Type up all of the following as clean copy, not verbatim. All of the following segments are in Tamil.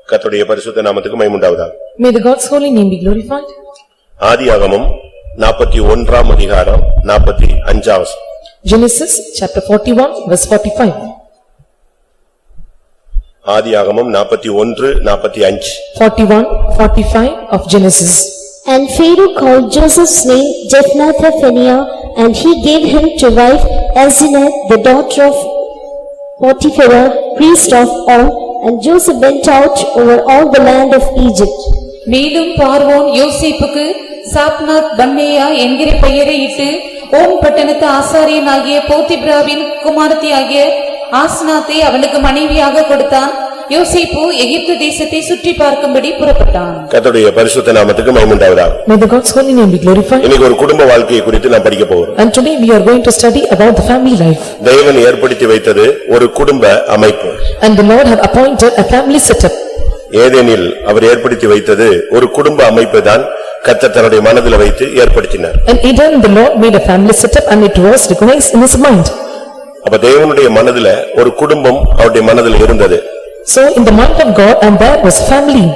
கர்த்தருடைய பரிசுத்த நாமத்துக்கு மகிமை உண்டாவதாக. May the God's holy name be glorified. ஆதியாகமம் 41ஆம் அதிகாரம் 45ஆம் வசனம். Genesis chapter 41 verse 45. ஆதியாகமம் 41:45. 41:45 of Genesis. And Pharaoh called Joseph's name Jephthah-Phaneah, and he gave him to wife Asenath, the daughter of Potiphar, priest of On, and Joseph went out over all the land of Egypt. மேலும் பார்வோன் யோசேப்புக்கு சாப்நாத் பன்னேயா என்கிற பெயரை இட்டு ஓம் பட்டணத்து ஆசாரியனாகிய போத்திப்ராவின் குமாரத்தியாகிய ஆஸ்நாத்தை அவனுக்கு மனைவியாக கொடுத்தான். யோசேப்பு எகிப்து தேசத்தை சுற்றி பார்க்கும்படி புறப்பட்டான். கர்த்தருடைய பரிசுத்த நாமத்துக்கு மகிமை உண்டாவதாக. May the God's holy name be glorified. இன்னைக்கு ஒரு குடும்ப வாழ்க்கையை குறித்து நாம் படிக்க போகிறோம். And today we are going to study about the family life. தேவன் ஏற்படுத்தி வைத்தது ஒரு குடும்ப அமைப்பு. And the Lord had appointed a family setup. ஏதேனில் அவர் ஏற்படுத்தி வைத்தது ஒரு குடும்ப அமைப்பை தான் கர்த்தர் தன்னுடைய மனதில் வைத்து ஏற்படுத்தினார். And Eden the Lord made a family setup and it was recognized in his mind. அப்ப தேவனுடைய மனதில ஒரு குடும்பம் அவருடைய மனதில் இருந்தது. So in the mind of God and there was family.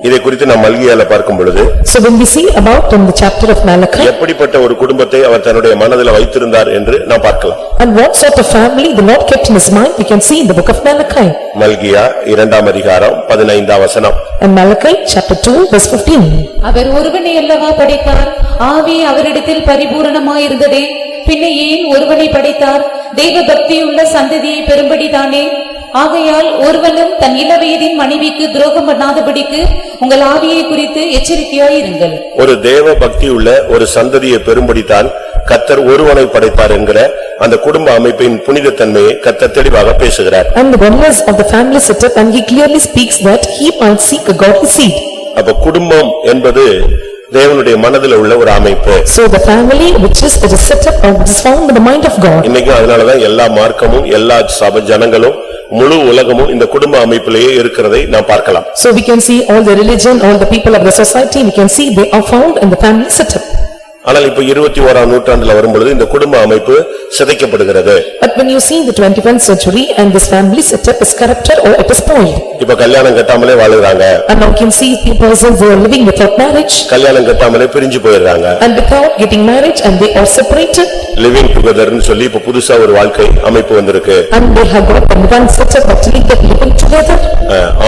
இதை குறித்து நாம் மல்கியால பார்க்கும் பொழுது So when we see about in the chapter of Malachi எப்படிப்பட்ட ஒரு குடும்பத்தை அவர் தன்னுடைய மனதில் வைத்திருந்தார் என்று நாம் பார்க்கலாம். and what sort of family the Lord kept in his mind we can see in the book of Malachi. மல்கியா 2ஆம் அதிகாரம் 15ஆம் வசனம். And Malachi chapter 2 verse 15. அவர் ஒருவனை அல்லவா படைத்தார், ஆவி அவரிடத்தில் பரிபூரணமாயிருந்ததே, பின்ன ஏன் ஒருவனை படைத்தார்? தெய்வ பக்தியுள்ள சந்ததியை பெறும்படிதானே. ஆகையால் ஒருவனும் தன் இளவயதின் மனைவிக்கு துரோகம் பண்ணாதபடிக்கு உங்கள் ஆவியை குறித்து எச்சரிக்கையாயிருங்கள். ஒரு தேவ பக்தி உள்ள ஒரு சந்ததியை பெறும்படித்தான் கர்த்தர் ஒருவனை படைத்தார் என்கிற அந்த குடும்ப அமைப்பின் புனிதத்தன்மையை கர்த்தர் தெளிவாக பேசுகிறார். And the oneness of the family setup and he clearly speaks that he might seek a godly seed. அப்ப குடும்பம் என்பது தேவனுடைய மனதில் உள்ள ஒரு அமைப்பு. So the family which is it is set up or it is found in the mind of God. இன்னைக்கு அதனாலதான் எல்லா மார்க்கமும் எல்லா சபை ஜனங்களும் முழு உலகமும் இந்த குடும்ப அமைப்பிலேயே இருக்கிறதை நாம் பார்க்கலாம். So we can see all the religion, all the people of the society, we can see they are found in the family setup. ஆனால் இப்ப 21ஆம் நூற்றாண்டுல வரும்பொழுது இந்த குடும்ப அமைப்பு சிதைக்கப்படுகிறது. But when you see the 21st century and this family setup is corrupted or it is spoiled. இப்ப கல்யாணம் கட்டாமலே வாழுறாங்க. And now you can see persons who are living without marriage. கல்யாணம் கட்டாமலே பிரிஞ்சு போயிடுறாங்க. And without getting marriage and they are separated. Living டுகெதர்னு சொல்லி இப்ப புதுசா ஒரு வாழ்க்கை அமைப்பு வந்திருக்கு. And they have got one setup actually that living together.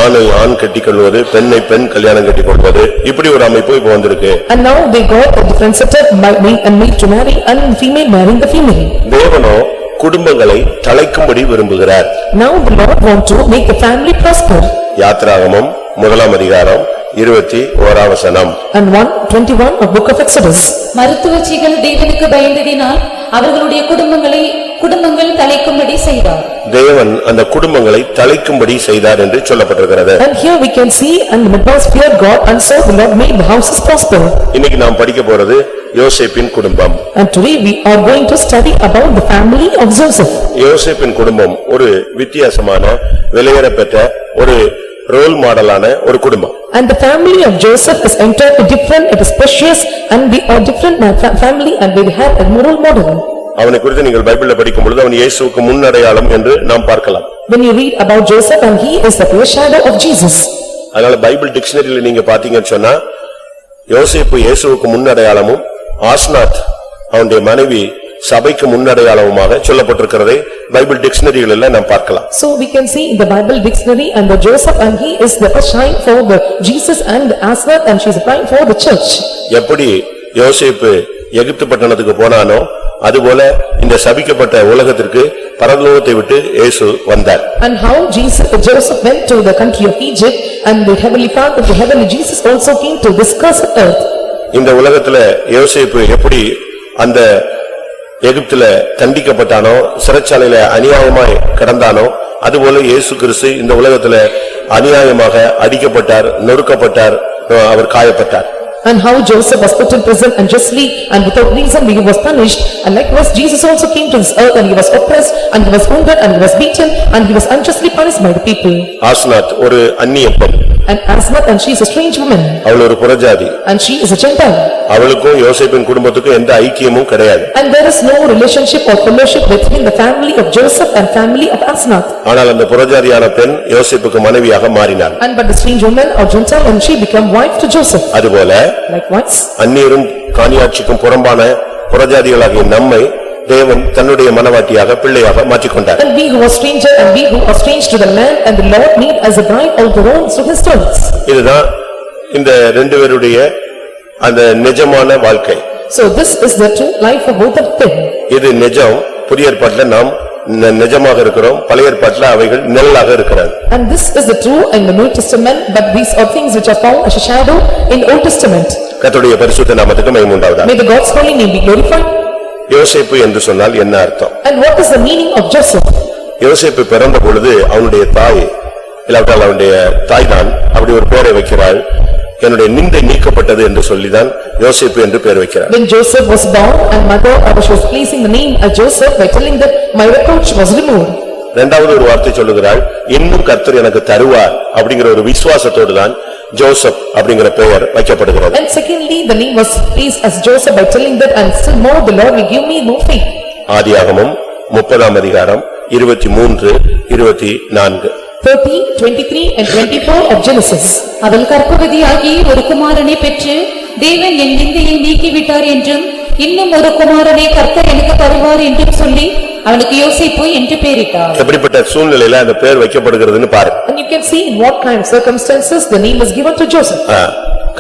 ஆணை ஆண் கட்டிக்கொள்வது, பெண்ணை பெண் கல்யாணம் கட்டிக்கொள்வது, இப்படி ஒரு அமைப்பு இப்ப வந்திருக்கு. And now they got a different setup by made to marry and female marrying the female. தேவனோ குடும்பங்களை தழைக்கும்படி விரும்புகிறார். Now the Lord want to make the family prosper. யாத்ராகமம் 1ஆம் அதிகாரம் 21ஆம் வசனம். And 1:21 of book of Exodus. மருத்துவச்சிகள் தேவனுக்கு பயந்ததினால் அவர்களுடைய குடும்பங்கள் தலைக்கும்படி செய்தார். தேவன் அந்த குடும்பங்களை தழைக்கும்படி செய்தார் என்று சொல்லப்பட்டிருக்கிறது. And here we can see and the midwives feared God and so the Lord made the houses prosper. இன்னைக்கு நாம் படிக்க போறது யோசேப்பின் குடும்பம். And today we are going to study about the family of Joseph. யோசேப்பின் குடும்பம் ஒரு வித்தியாசமான விலையேறப்பெற்ற ஒரு ரோல் மாடலான ஒரு குடும்பம். And the family of Joseph is entirely different, it is precious and we are different family and we have a moral model. அவனை குறித்து நீங்கள் பைபிள்ல படிக்கும் பொழுது அவன் இயேசுவுக்கு முன்னடையாளம் என்று நாம் பார்க்கலாம். When you read about Joseph and he is the foreshadow of Jesus. அதனால பைபிள் டிக்ஷனரியில நீங்க பாத்தீங்கன்னு சொன்னா யோசேப்பு இயேசுவுக்கு முன்னடையாளமும் ஆஸ்நாத் அவனுடைய மனைவி சபைக்கு முன்னடையாளவுமாக சொல்லப்பட்டிருக்கிறதை பைபிள் டிக்ஷனரிகளில் நாம் பார்க்கலாம். So we can see in the Bible dictionary and the Joseph and he is the sign for the Jesus and Asenath and she is a sign for the church. எப்படி யோசேப்பு எகிப்து பட்டணத்துக்கு போனானோ அதுபோல இந்த சபிக்கப்பட்ட உலகத்திற்கு பரலோகத்தை விட்டு இயேசு வந்தார். And how Joseph went to the country of Egypt and the heavenly father the heavenly Jesus also came to this cursed earth. இந்த உலகத்துல யோசேப்பு எப்படி அந்த எகிப்துல தண்டிக்கப்பட்டானோ சிறைச்சாலையில அநியாயமாய் கிடந்தானோ அதுபோல இயேசு கிறிஸ்து இந்த உலகத்துல அநியாயமாக அடிக்கப்பட்டார், நொறுக்கப்பட்டார், அவர் காயப்பட்டார். And how Joseph was put in prison unjustly and without reason he was punished and likewise Jesus also came to this earth and he was oppressed and he was wounded and he was beaten and he was unjustly punished by the people. ஆஸ்நாத் ஒரு அந்நிய பெண். And Asnath, and she is a strange woman. அவள் ஒரு புறஜாதி. And she is a Gentile. அவளுக்கும் யோசேப்பின் குடும்பத்துக்கும் எந்த ஐக்கியமும் கிடையாது. And there is no relationship or fellowship between the family of Joseph and family of Asnath. ஆனால் அந்த புறஜாதியான பெண் யோசேப்புக்கு மனைவியாக மாறினாள். And but the strange woman or Gentile, and she became wife to Joseph. அதுபோல Likewise. அந்நியரும் காணியாட்சிக்கும் புறம்பான புறஜாதிகளாகிய நம்மை தேவன் தன்னுடைய மனவாட்டியாக பிள்ளையாக மாற்றிக்கொண்டார். And we who are stranger and we who are strange to the land, and the Lord made as a bride of the ones to his sons. இதுதான் இந்த ரெண்டு பேருடைய அந்த நிஜமான வாழ்க்கை. So this is the true life of both of them. இது நிஜம். புதிய ஏற்பாட்டில் நாம் நிஜமாக இருக்கிறோம், பழைய ஏற்பாட்டில் அவைகள் நிழலாக இருக்கிறது. And this is the true in the New Testament, but these are things which are found as a shadow in the Old Testament. கர்த்தருடைய பரிசுத்த நாமத்துக்கு மகிமை உண்டாவதாக. May the God's holy name be glorified. யோசேப்பு என்று சொன்னால் என்ன அர்த்தம்? And what is the meaning of Joseph? யோசேப்பு பிறந்த பொழுது அவனுடைய தாய், இல்லாவிட்டால் அவனுடைய தாய்தான் அப்படி ஒரு பெயரை வைக்கிறாள். என்னுடைய நிந்தை நீக்கப்பட்டது என்று சொல்லிதான் யோசேப்பு என்று பெயர் வைக்கிறார். When Joseph was born, and mother was placing the name as Joseph by telling that my reproach was removed. இரண்டாவது ஒரு வார்த்தை சொல்லுகிறாள், இன்னும் கர்த்தர் எனக்கு தருவார் அப்படிங்கிற ஒரு விசுவாசத்தோடு தான் ஜோசப் அப்படிங்கிற பெயர் வைக்கப்படுகிறது. And secondly, the name was placed as Joseph by telling that, and still more the Lord will give me more faith. ஆதியாகமம் 30ஆம் அதிகாரம் 23, 24. 30, 23 and 24 of Genesis. அவள் கர்ப்பவதியாகி ஒரு குமாரனை பெற்று தேவன் என் நிந்தையை நீக்கிவிட்டார் என்றும் இன்னும் ஒரு குமாரனை கர்த்தர் எனக்கு தருவார் என்றும் சொல்லி அவனுக்கு யோசேப்பு என்று பெயரிட்டார். எப்படிப்பட்ட சூழ்நிலையில அந்த பெயர் வைக்கப்படுகிறதுன்னு பாரு. And you can see in what kind of circumstances the name was given to Joseph.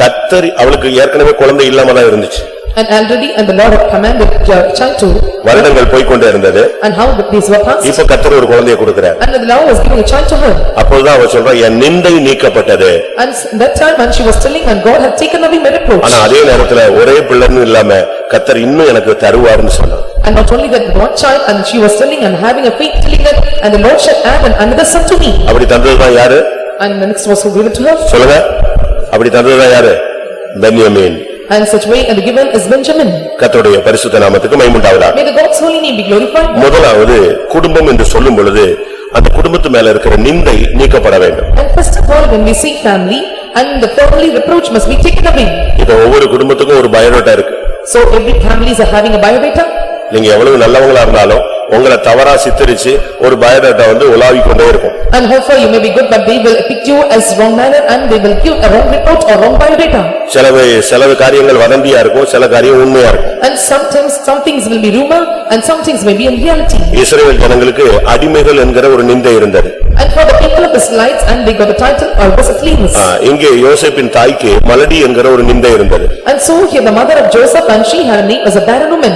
கர்த்தர் அவளுக்கு ஏற்கனவே குழந்தை இல்லாம தான் இருந்துச்சு. And already and the Lord had commanded child to. வருடங்கள் போய்க்கொண்டே இருந்தது. And how the days were passed. இப்ப கர்த்தர் ஒரு குழந்தையை கொடுக்கிறார். And the Lord was giving a child to her. அப்பொழுதுதான் அவ சொல்றா, என் நிந்தை நீக்கப்பட்டது. And that time when she was telling, and God had taken away my reproach. ஆனா அதே நேரத்துல ஒரே பிள்ளைன்னு இல்லாம கர்த்தர் இன்னும் எனக்கு தருவார்னு சொன்னார். And not only that one child, and she was telling and having a faith telling that, and the Lord shall add another son to me. அப்படி தந்ததுதான் யாரு? And the next was who given to her. சொல்லுங்க. அப்படி தந்ததுதான் யாரு? பென்யமீன். And such way and given is Benjamin. கர்த்தருடைய பரிசுத்த நாமத்துக்கு மகிமை உண்டாவதாக. May the God's holy name be glorified. முதலாவது குடும்பம் என்று சொல்லும் பொழுது அந்த குடும்பத்து மேல இருக்கிற நிந்தை நீக்கப்பட வேண்டும். And first of all, when we see family, and the family reproach must be taken away. இப்ப ஒவ்வொரு குடும்பத்துக்கும் ஒரு பயோடேட்டா இருக்கு. So every families are having a biodata. நீங்க எவ்வளவு நல்லவங்களா இருந்தாலும் உங்களை தவறா சித்தரிச்சு ஒரு பயோடேட்டா உலாவிக் கொண்டே இருக்கும். And however you may be good, but they will pick you as wrong manner, and they will give a wrong report or wrong biodata. சில காரியங்கள் வதந்தியா இருக்கும், சில காரியம் உண்மையா இருக்கும். And sometimes some things will be rumor, and some things may be in reality. இஸ்ரவேல் ஜனங்களுக்கு அடிமைகள் என்கிற ஒரு நிந்தை இருந்தது. And for the people of the Israelites, and they got the title or was slaves. இங்கே யோசேப்பின் தாய்க்கு மலடி என்கிற ஒரு நிந்தை இருந்தது. And so here the mother of Joseph, and she had a name as a barren woman.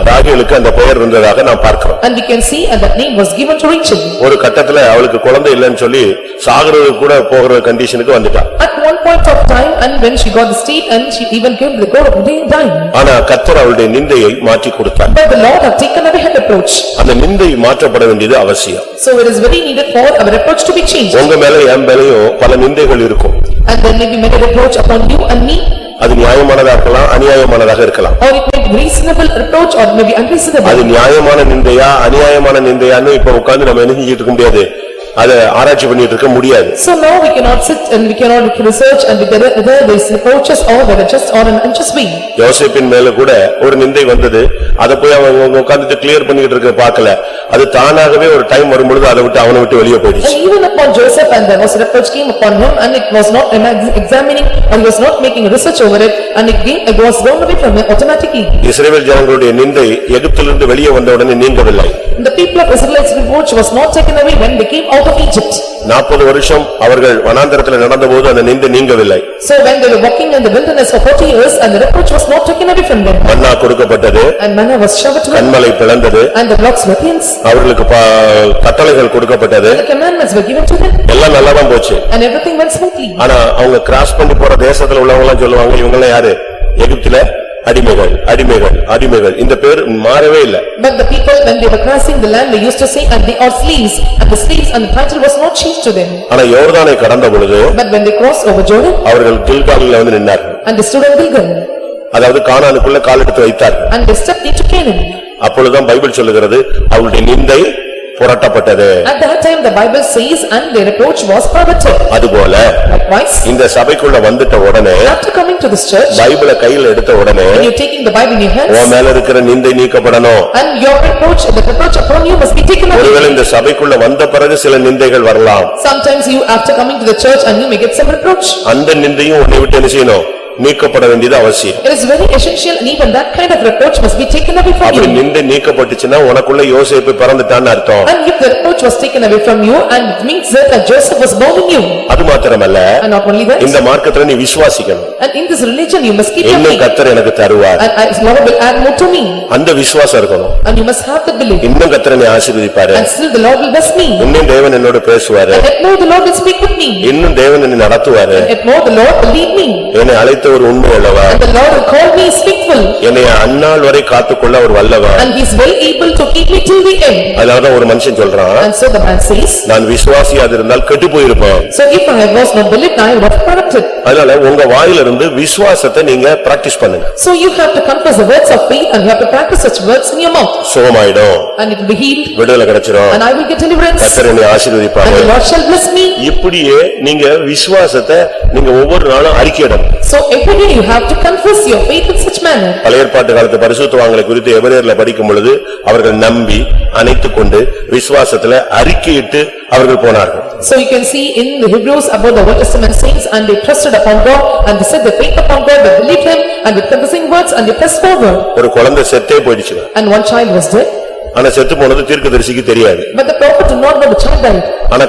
ராகேலுக்கு அந்த பெயர் இருந்ததாக நாம் பார்க்கிறோம். And we can see and that name was given to Rachel. ஒரு கட்டத்துல அவளுக்கு குழந்தை இல்லைன்னு சொல்லி சாகறதுக்கு கூட போகிற கண்டிஷனுக்கு வந்துட்டா. At one point of time, and when she got the state, and she even gave the God of dying. ஆனா கர்த்தர் அவளுடைய நிந்தையை மாற்றி கொடுத்தார். But the Lord had taken away her reproach. அந்த நிந்தை மாற்றப்பட வேண்டியது அவசியம். So it is very needed for our reproach to be changed. உங்க மேல என் மேலயும் பல நிந்தைகள் இருக்கும். And there may be many reproach upon you and me. அது நியாயமானதா இருக்கலாம், அநியாயமானதாக இருக்கலாம். Or it may be reasonable reproach, or may be unreasonable. அது நியாயமான நிந்தையா அநியாயமான நிந்தையான்னு இப்ப உட்கார்ந்து நம்ம என்ன செஞ்சிட்டு இருக்க முடியாது, அதை ஆராய்ச்சி பண்ணிட்டு இருக்க முடியாது. So now we cannot sit and we cannot research and whether there is reproaches or whether just or an unjust way. யோசேப்பின் மேல கூட ஒரு நிந்தை வந்தது, அதை போய் அவங்க உட்கார்ந்துட்டு கிளியர் பண்ணிட்டு இருக்க பார்க்கல. அது தானாகவே ஒரு டைம் வரும்பொழுது அதை விட்டு அவனை விட்டு வெளியே போயிடுச்சு. And even upon Joseph, and there was a reproach came upon him, and it was not examining, or he was not making research over it, and it was gone away from him automatically. இஸ்ரவேல் ஜனங்களுடைய நிந்தை எகிப்திலிருந்து வெளியே வந்த உடனே நீங்கவில்லை. The people of Israel's reproach was not taken away when they came out of Egypt. 40 வருஷம் அவர்கள் வனாந்தரத்தில் நடந்தபோது அந்த நிந்தை நீங்கவில்லை. So when they were walking in the wilderness for 40 years, and the reproach was not taken away from them. மன்னா கொடுக்கப்பட்டது, And manna was showered to them, கன்மலை பிளந்தது, and the blocks were cleansed, அவர்களுக்கு கட்டளைகள் கொடுக்கப்பட்டது, the commandments were given to them, எல்லாம் நல்லாதான் போச்சு. and everything went smoothly. ஆனா அவங்க கிராஸ் பண்ணி போற தேசத்துல உள்ளவங்க எல்லாம் சொல்லுவாங்க, இவங்க யாரு? எகிப்தில அடிமைகள், அடிமைகள், அடிமைகள். இந்த பேர் மாறவே இல்ல. But the people, when they were crossing the land, they used to say, and they are slaves, and the slaves, and the title was not changed to them. ஆனா யோர்தானை கடந்த பொழுது But when they crossed over Jordan, அவர்கள் கில்காலில நின்றார்கள். and they stood on Gilgal, அதாவது கானானுக்குள்ள கால் எடுத்து வைத்தார்கள். and they stepped into Canaan. அப்பொழுதுதான் பைபிள் சொல்லுகிறது, அவளுடைய நிந்தை புரட்டப்பட்டது. At that time the Bible says and their reproach was perverted. அதுபோல Likewise, இந்த சபைக்குள்ள வந்துட்ட உடனே after coming to this church, பைபிளை கையில் எடுத்த உடனே when you're taking the Bible in your hands, உன் மேல இருக்கிற நிந்தை நீக்கப்படணும். and your reproach, the reproach upon you must be taken away. ஒருவேளை இந்த சபைக்குள்ள வந்த பிறகு சில நிந்தைகள் வரலாம். Sometimes you after coming to the church and you may get some reproach. அந்த நிந்தையும் உன்னை விட்டு என்ன செய்யணும்? நீக்கப்பட வேண்டியது அவசியம். It is very essential and even that kind of reproach must be taken away from அப்படி you. நிந்தை நீக்கப்பட்டுச்சுன்னா உனக்குள்ள யோசேப்பு பிறந்துட்டான்னு அர்த்தம். And if the reproach was taken away from you and it means that Joseph was born in you. அது மாத்திரமல்ல, And not only that, இந்த மார்க்கத்துல நீ விசுவாசிக்கணும். and in this religion you must keep your இன்னும் faith. கர்த்தர் எனக்கு தருவார். And Lord will add more to me. அந்த விசுவாசம் இருக்கணும். And you must have the belief. இன்னும் கர்த்தர் என்னை ஆசீர்வதிப்பாரு. And still the Lord will bless me. இன்னும் தேவன் என்னோட பேசுவாரு. And yet more the Lord will speak with me. இன்னும் தேவன் என்னை நடத்துவாரு. And yet more the Lord will lead me. என்னை அழைத்த ஒரு உண்மை அல்லவா. And the Lord will call me is faithful. என்னை அந்நாள் வரை காத்துக்கொள்ள ஒரு வல்லவர். And he is well able to keep me till the end. அதனாலதான் ஒரு மனுஷன் சொல்றான், And so the man says, நான் விசுவாசியாது இருந்தால் கெட்டு போயிருப்பேன். so if I was not believed, I would have corrupted. அதனால உங்க வாயிலிருந்து விசுவாசத்தை நீங்க பிராக்டிஸ் பண்ணுங்க. So you have to confess the words of faith and you have to practice such words in your mouth. சுகமாயிடும், And it will be healed விடுதலை கிடைச்சிரும், and I will get deliverance. கர்த்தர் என்னை And ஆசீர்வதிப்பாரு. the Lord shall bless me. இப்படியே நீங்க விசுவாசத்தை நீங்க ஒவ்வொரு நாளும் அறிக்கையிடணும். So every day you have to confess your faith in such manner. பழைய ஏற்பாட்டு காலத்து பரிசுத்தவான்களை குறித்து எபிரேயர்ல படிக்கும் பொழுது அவர்கள் நம்பி அணைத்துக் கொண்டு விசுவாசத்துல அறிக்கையிட்டு அவர்கள் போனார்கள். So you can see in the Hebrews about the Old Testament saints and they trusted upon God and they set their faith upon God, they believed him and with confessing words and they pressed forward. ஒரு குழந்தை செத்தே போயிடுச்சு. And one child was dead. ஆனா செத்து போனது தீர்க்கதரிசிக்கு தெரியாது. But the prophet did not know the child died. ஆனா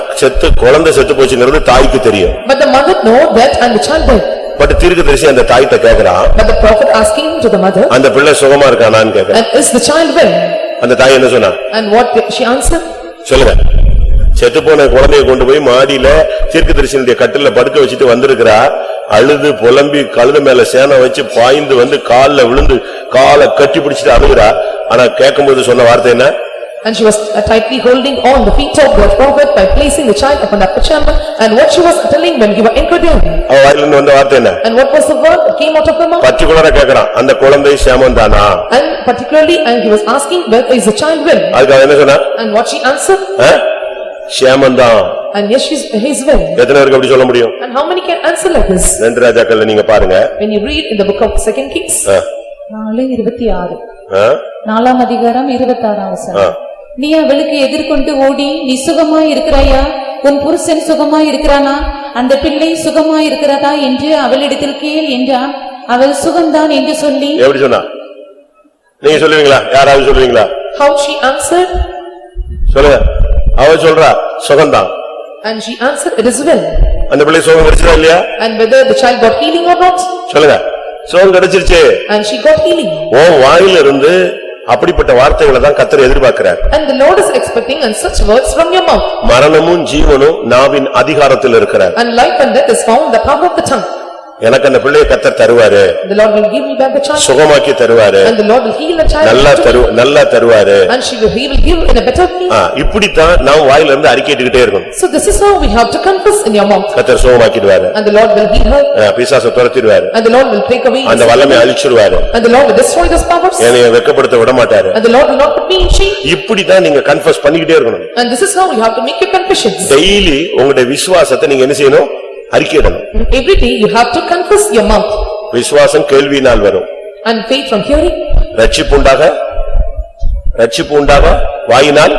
குழந்தை செத்து போச்சுங்கிறது தாய்க்கு தெரியும். But the mother know that and the child died. But தீர்க்கதரிசி அந்த தாய்கிட்ட கேக்குறான், But the prophet asking to the mother, அந்த பிள்ளை சுகமா இருக்கானான்னு கேக்குறான். and is the child well? அந்த தாய் என்ன சொன்னா? And what did she answer? சொல்லுங்க. செத்து போன குழந்தையை கொண்டு போய் மாடியில தீர்க்கதரிசியினுடைய கட்டில படுக்க வச்சுட்டு வந்திருக்கிறா. அழுது புலம்பி கழுத மேல சேனை வச்சு பாய்ந்து வந்து கால்ல விழுந்து காலை கட்டி பிடிச்சிட்டு அழுகிறா. ஆனா கேட்கும்போது சொன்ன வார்த்தை என்ன? And she was tightly holding on the feet of the prophet by placing the child upon the upper chamber. And what she was telling when he was entered in. அவ வாயிலிருந்து வந்த வார்த்தை என்ன? And what was the word that came out of her mouth? பர்టిక్యులரா கேக்குறான், அந்த குழந்தை சேமந்தானா? And particularly and he was asking whether is the child well? அதுக்கு அவ என்ன சொன்னா? And what she answered? சேமந்தான். And yes, he is well. எத்தனை பேருக்கு அப்படி சொல்ல முடியும்? And how many can answer like this? ரெண்டு ராஜாக்கள்ல நீங்க பாருங்க. When you read in the book of 2 Kings. 4:26. 4ஆம் அதிகாரம் 26ஆம் வசனம். நீ அவளுக்கு எதிர்கொண்டு ஓடி, நீ சுகமாய் இருக்கிறாயா? உன் புருஷன் சுகமாய் இருக்கிறானா? அந்த பிள்ளை சுகமாய் இருக்கிறதா என்று அவளிடத்தில் கேள் என்றான். அவள் சுகம்தான் என்று சொல்லி. எப்படி சொன்னா? நீங்க சொல்லுவீங்களா? யாராவது சொல்லுவீங்களா? How she answered? சொல்லுங்க. அவ சொல்றா சுகம்தான். And she answered, it is well. அந்த பிள்ளை சுகம் கிடைச்சதா இல்லையா? And whether the child got healing or not? சொல்லுங்க. சுகம் கிடைச்சிருச்சு. And she got healing. ஓ வாயிலிருந்து அப்படிப்பட்ட வார்த்தைகளை தான் கர்த்தர் எதிர்பார்க்கிறார். And the Lord is expecting and such words from your mouth. மரணமும் ஜீவனும் நாவின் அதிகாரத்தில் இருக்கிறார். And life and death is found in the power of the tongue. எனக்கு அந்த பிள்ளையை கர்த்தர் தருவாரு. The Lord will give me back the child. சுகமாக்கி தருவாரு. And the Lord will heal the child. நல்லா தருவாரு. And he will give in a better way. இப்படித்தான் நாம் வாயிலிருந்து அறிக்கையிட்டுக்கிட்டே இருக்கணும். So this is how we have to confess in your mouth. கர்த்தர் சுகமாக்கிடுவாரு. And the Lord will heal her. பிசாசை துரத்திடுவாரு. And the Lord will take away. அந்த வல்லமை அழிச்சிடுவாரு. And the Lord will destroy those powers. என்னைய வெட்கப்படுத்த விட மாட்டாரு. And the Lord will not put me in shame. இப்படிதான் நீங்க கன்ஃபஸ் பண்ணிக்கிட்டே இருக்கணும். And this is how you have to make your confessions. Daily உங்களுடைய விசுவாசத்தை நீங்க என்ன செய்யணும்? அறிக்கையிடணும். Every day you have to confess your mouth. விசுவாசம் கேள்வியினால் வரும். And faith from hearing. ரட்சிப்பு உண்டாக வாயினால்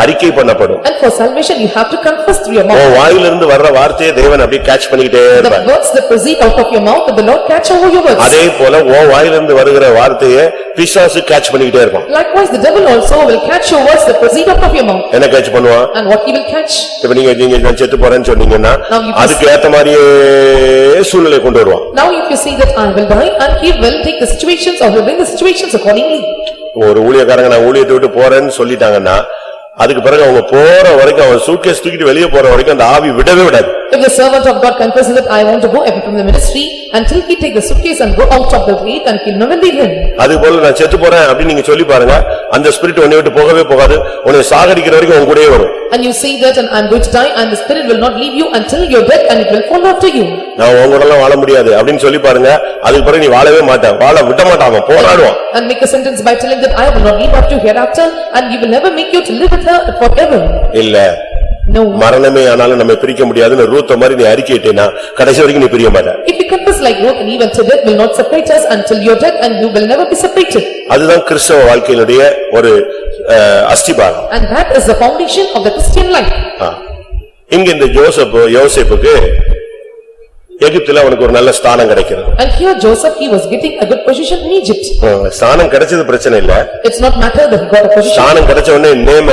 அறிக்கை பண்ணப்படும். And for salvation you have to confess through your mouth. வாயிலிருந்து வர்ற வார்த்தையை தேவன் அப்படியே கேட்ச் பண்ணிக்கிட்டே இருப்பார். The words that proceed out of your mouth, the Lord catch over your words. அதே போல வாயிலிருந்து வருகிற வார்த்தையை பிசாசு கேட்ச் பண்ணிக்கிட்டே இருப்பான். Likewise the devil also will catch your words that proceed out of your mouth. என்ன கேட்ச் பண்ணுவான்? And what he will catch? இப்ப நீங்க நான் செத்து போறேன்னு சொன்னீங்கன்னா அதுக்கு ஏத்த மாதிரியே சூழ்நிலை கொண்டு வருவான். Now if you say that I will die and he will take the situations or will bring the situations accordingly. ஒரு ஊழியக்காரங்க நான் ஊழியத்தை விட்டு போறேன்னு சொல்லிட்டாங்கன்னா அதுக்கு பிறகு அவங்க போற வரைக்கும் அவன் சூட்கேஸ் தூக்கிட்டு வெளியே போற வரைக்கும் அந்த ஆவி விடவே விடாது. If the servant of God confesses that I want to go away from the ministry until he take the suitcase and go out of the gate and he'll never leave him. அதுபோல நான் செத்து போறேன் அப்படி நீங்க சொல்லி பாருங்க அந்த ஸ்பிரிட் உன்னை விட்டு போகவே போகாது உன்னை சாகடிக்கிற வரைக்கும் உன் கூடவே வரும். And you say that and I am going to die and the spirit will not leave you until you are dead and it will follow after you. நான் உன் கூட எல்லாம் வாழ முடியாது அப்படினு சொல்லி பாருங்க அதுக்கு பிறகு நீ வாழவே மாட்ட வாழ விட மாட்டாங்க போராடுவான். And make a sentence by telling that I will not leave after you hereafter and you will never make you to live with her forever. இல்ல No. மரணமே ஆனாலும் நம்ம பிரிக்க முடியாதுன்னு ரூத் மாதிரி நீ அறிக்கையிட்டேனா கடைசி வரைக்கும் நீ பிரிய மாட்ட. If you confess like Ruth and even to death will not separate us until you are dead and you will never be separated. அதுதான் கிறிஸ்தவ வாழ்க்கையினுடைய ஒரு அஸ்திபாரம். And that is the foundation of the Christian life. இங்க இந்த யோசேப்புக்கு எகிப்தில அவனுக்கு ஒரு நல்ல ஸ்தானம் கிடைக்கிறது. And here Joseph he was getting a good position in Egypt. ஸ்தானம் கிடைச்சது பிரச்சனை இல்ல. It's not matter that he got a position. ஸ்தானம் கிடைச்ச உடனே நேம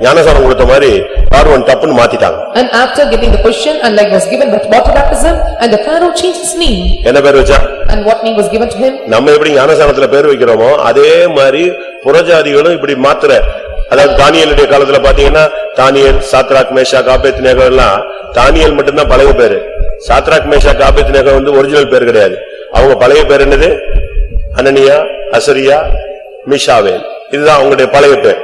ஞானசானம் கொடுத்த மாதிரி பார்வோன் டப்புன்னு மாத்திட்டாங்க. And after getting the position and like was given that water baptism and the Pharaoh changed his name. என்ன பேர் வச்சா? And what name was given to him? நம்ம எப்படி ஞானசானத்துல பேர் வைக்கிறோமோ அதே மாதிரி புறஜாதிகளும் இப்படி மாத்திர அதாவது தானியேலுடைய காலத்துல பாத்தீங்கன்னா தானியேல் சாத்ராக் மேஷாக் ஆபேத்நேகோ எல்லாம் தானியேல் மட்டும்தான் பழைய பேரு. சாத்ராக் மேஷாக் ஆபேத்நேகோ ஒரிஜினல் பேர் கிடையாது. அவங்க பழைய பேர் என்னது? அனனியா அசரியா மிஷாவேல் இதுதான் அவங்களுடைய பழைய பேர்.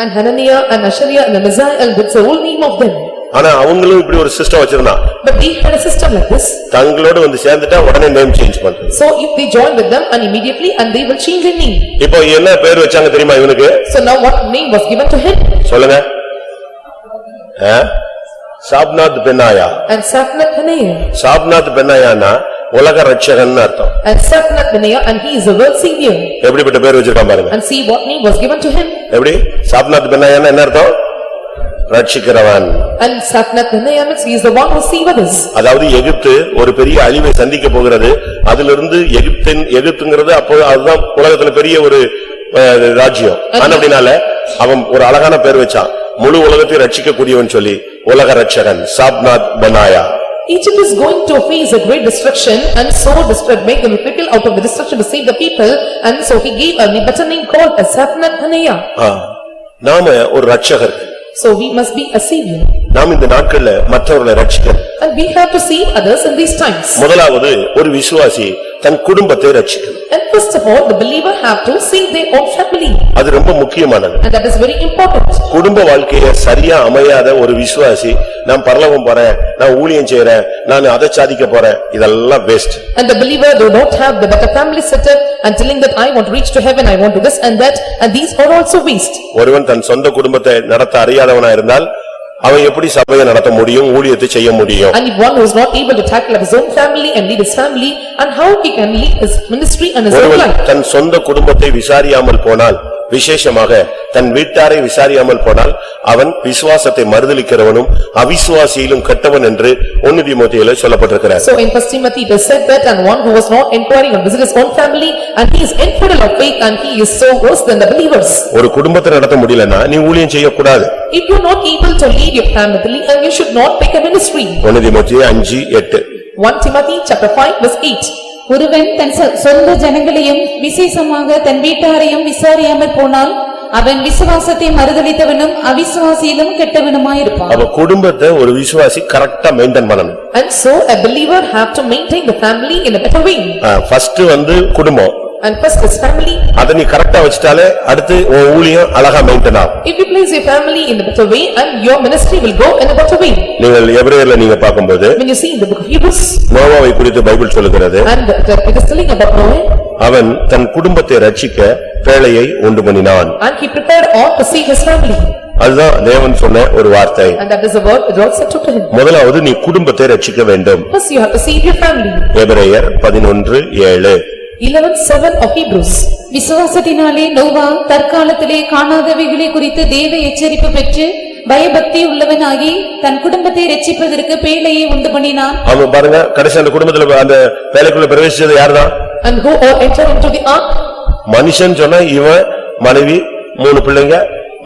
And Hananiah and Ashariah and Misael that's the whole name of them. ஆனா அவங்களும் இப்படி ஒரு சிஸ்டம் வச்சிருந்தான். But they had a system like this. தங்களோடு வந்து சேர்ந்துட்டா உடனே நேம் சேஞ்ச் பண்றது. So if they join with them and immediately and they will change their name. இப்போ என்ன பேர் வச்சாங்க தெரியுமா இவனுக்கு? So now what name was given to him? சொல்லுங்க. சாப்நாத் பெனாயா. And Sapnath Paneah. சாப்நாத் பெனாயானா உலக ரட்சகன் அர்த்தம். And Sapnath Paneah and he is a world savior. எப்படிப்பட்ட பேர் வச்சிருக்கான் பாருங்க. And see what name was given to him. எப்படி? சாப்நாத் பெனாயானா என்ன அர்த்தம்? ரட்சிக்கிறவன். And Sapnath Paneah means he is the one who saves others. அதாவது எகிப்து ஒரு பெரிய அழிவை சந்திக்க போகிறது. அதிலிருந்து எகிப்துங்கிறது அப்போ அதுதான் உலகத்துல பெரிய ஒரு ராஜ்யம். ஆனபடினால அவன் ஒரு அழகான பேர் வச்சான். முழு உலகத்தை ரட்சிக்க கூடியவன் சொல்லி உலக Ratchagan சாப்நாத் Benaiah. Egypt is going to face a great destruction and so make them people out of the destruction to save the people and so he gave a better name called as Sapnath Paneah. நாம ஒரு ரட்சகர். So we must be a savior. நாம் இந்த நாட்கள்ல மற்றவர்களை ரட்சிக்கணும். And we have to save others in these times. முதலாவது ஒரு விசுவாசி தன் குடும்பத்தை ரட்சிக்கணும். And first of all the believer have to save their own family. அது ரொம்ப முக்கியமானது. And that is very important. குடும்ப வாழ்க்கையை சரியா அமையாத ஒரு விசுவாசி நான் பரலோகம் போறேன் நான் ஊழியம் செய்றேன் நான் அதை சாதிக்க போறேன் இதெல்லாம் waste. And the believer do not have the better family setup and telling that I want to reach to heaven I want to this and that and these are also waste. ஒருவன் தன் சொந்த குடும்பத்தை நடத்த அறியாதவனா இருந்தால் அவன் எப்படி சபையை நடத்த முடியும் ஊழியத்தை செய்ய முடியும்? And if one who is not able to tackle his own family and lead his family and how he can lead his ministry and his own life? தன் சொந்த குடும்பத்தை விசாரியாமல் போனால் விசேஷமாக தன் வீட்டாரை விசாரியாமல் போனால் அவன் விசுவாசத்தை மறுதலிக்கிறவனும் அவிசுவாசியிலும் கெட்டவன் என்று 1 தீமோத்தேயுல சொல்லப்பட்டிருக்கிறது. So in 1 Timothy it is said that and one who was not inquiring or visit his own family and he is infidel of faith and he is so worse than the believers. ஒரு குடும்பத்தை நடத்த முடியலனா நீ ஊழியம் செய்ய கூடாது. If you are not able to lead your family and you should not take a ministry. 1 தீமோத்தேயு 5:8 1 Timothy chapter 5 verse 8. ஒருவன் தன் சொந்த ஜனங்களையும் விசேஷமாக தன் வீட்டாரையும் விசாரியாமல் போனால் அவன் விசுவாசத்தை மறுதலித்தவனும் அவிசுவாசியிலும் கெட்டவனுமாயிருப்பான். அப்ப குடும்பத்தை ஒரு விசுவாசி கரெக்ட்டா மெயின்டைன் பண்ணணும். And so a believer have to maintain the family in a better way. First குடும்பம். And first is family. அத நீ கரெக்ட்டா வச்சிட்டாலே அடுத்து உன் ஊழியம் அழகா மெயின்டைன் ஆகும். If you place your family in a better way and your ministry will go in a better way. நீங்கள் எபிரேயர்ல நீங்க பாக்கும்போது When you see in the book of Hebrews நோவாவை குறித்து பைபிள் சொல்லுகிறது. and it is telling about Noah. அவன் தன் குடும்பத்தை ரட்சிக்க பேழையை உண்டு பண்ணினான். And he prepared all to save his family. அதுதான் தேவன் சொன்ன ஒரு வார்த்தை. And that is the word the Lord said to him. முதலாவது நீ குடும்பத்தை ரட்சிக்க வேண்டும். First you have to save your family. எபிரேயர் 11:7 11:7 of Hebrews. விசுவாசத்தினாலே நோவா தற்காலத்திலே காணாதவைகளை குறித்து தேவ எச்சரிப்பு பெற்று பயபக்தி உள்ளவனாகி தன் குடும்பத்தை ரட்சிப்பதற்கு பேழையை உண்டு பண்ணினான். அவன் பாருங்க கடைசி அந்த குடும்பத்துல அந்த பேழைக்குள்ள பிரவேசிச்சது யார்தான்? And who all entered into the ark? மனுஷன் சொன்னா இவன் மனைவி 3 பிள்ளைங்க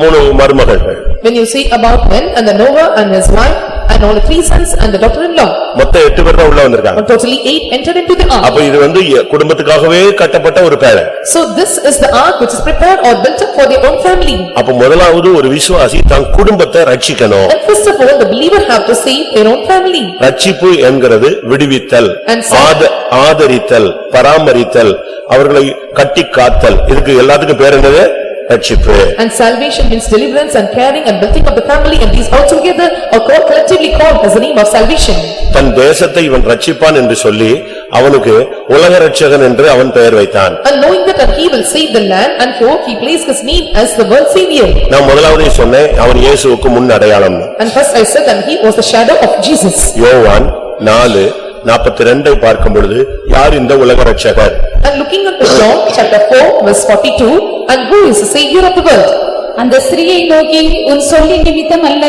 3 மருமகள்கள். When you see about men and the Noah and his wife and all the 3 sons and the daughter-in-law. மொத்தம் 8 பேர் தான் உள்ள வந்திருக்காங்க. Totally 8 entered into the ark. அப்ப இது குடும்பத்துக்காகவே கட்டப்பட்ட ஒரு பேழை. So this is the ark which is prepared or built up for their own family. அப்ப முதலாவது ஒரு விசுவாசி தன் குடும்பத்தை ரட்சிக்கணும். And first of all the believer have to save their own family. ரட்சிப்பு என்கிறது விடுவித்தல், ஆதரித்தல், பராமரித்தல், அவர்களை கட்டி காத்தல், இதுக்கு எல்லாத்துக்கும் பேர் என்னது? ரட்சிப்பு. And salvation means deliverance and caring and building of the family, and these all together are called collectively called as the name of salvation. தன் தேசத்தை இவன் ரட்சிப்பான் என்று சொல்லி அவனுக்கு உலக ரட்சகன் என்று அவன் பெயர் வைத்தான். And knowing that he will save the land, and so he placed his name as the world savior. நான் முதலாவதே சொன்னேன் அவன் இயேசுவுக்கு முன் அடையாளம். And first I said that he was the shadow of Jesus. யோவான் 4:42 பார்க்கும் பொழுது யார் இந்த உலக ரட்சகர்? And looking at John chapter 4 verse 42, and who is the savior of the world? அந்த ஸ்திரீயை நோக்கி உன் சொல்லின் நிமித்தம் அல்ல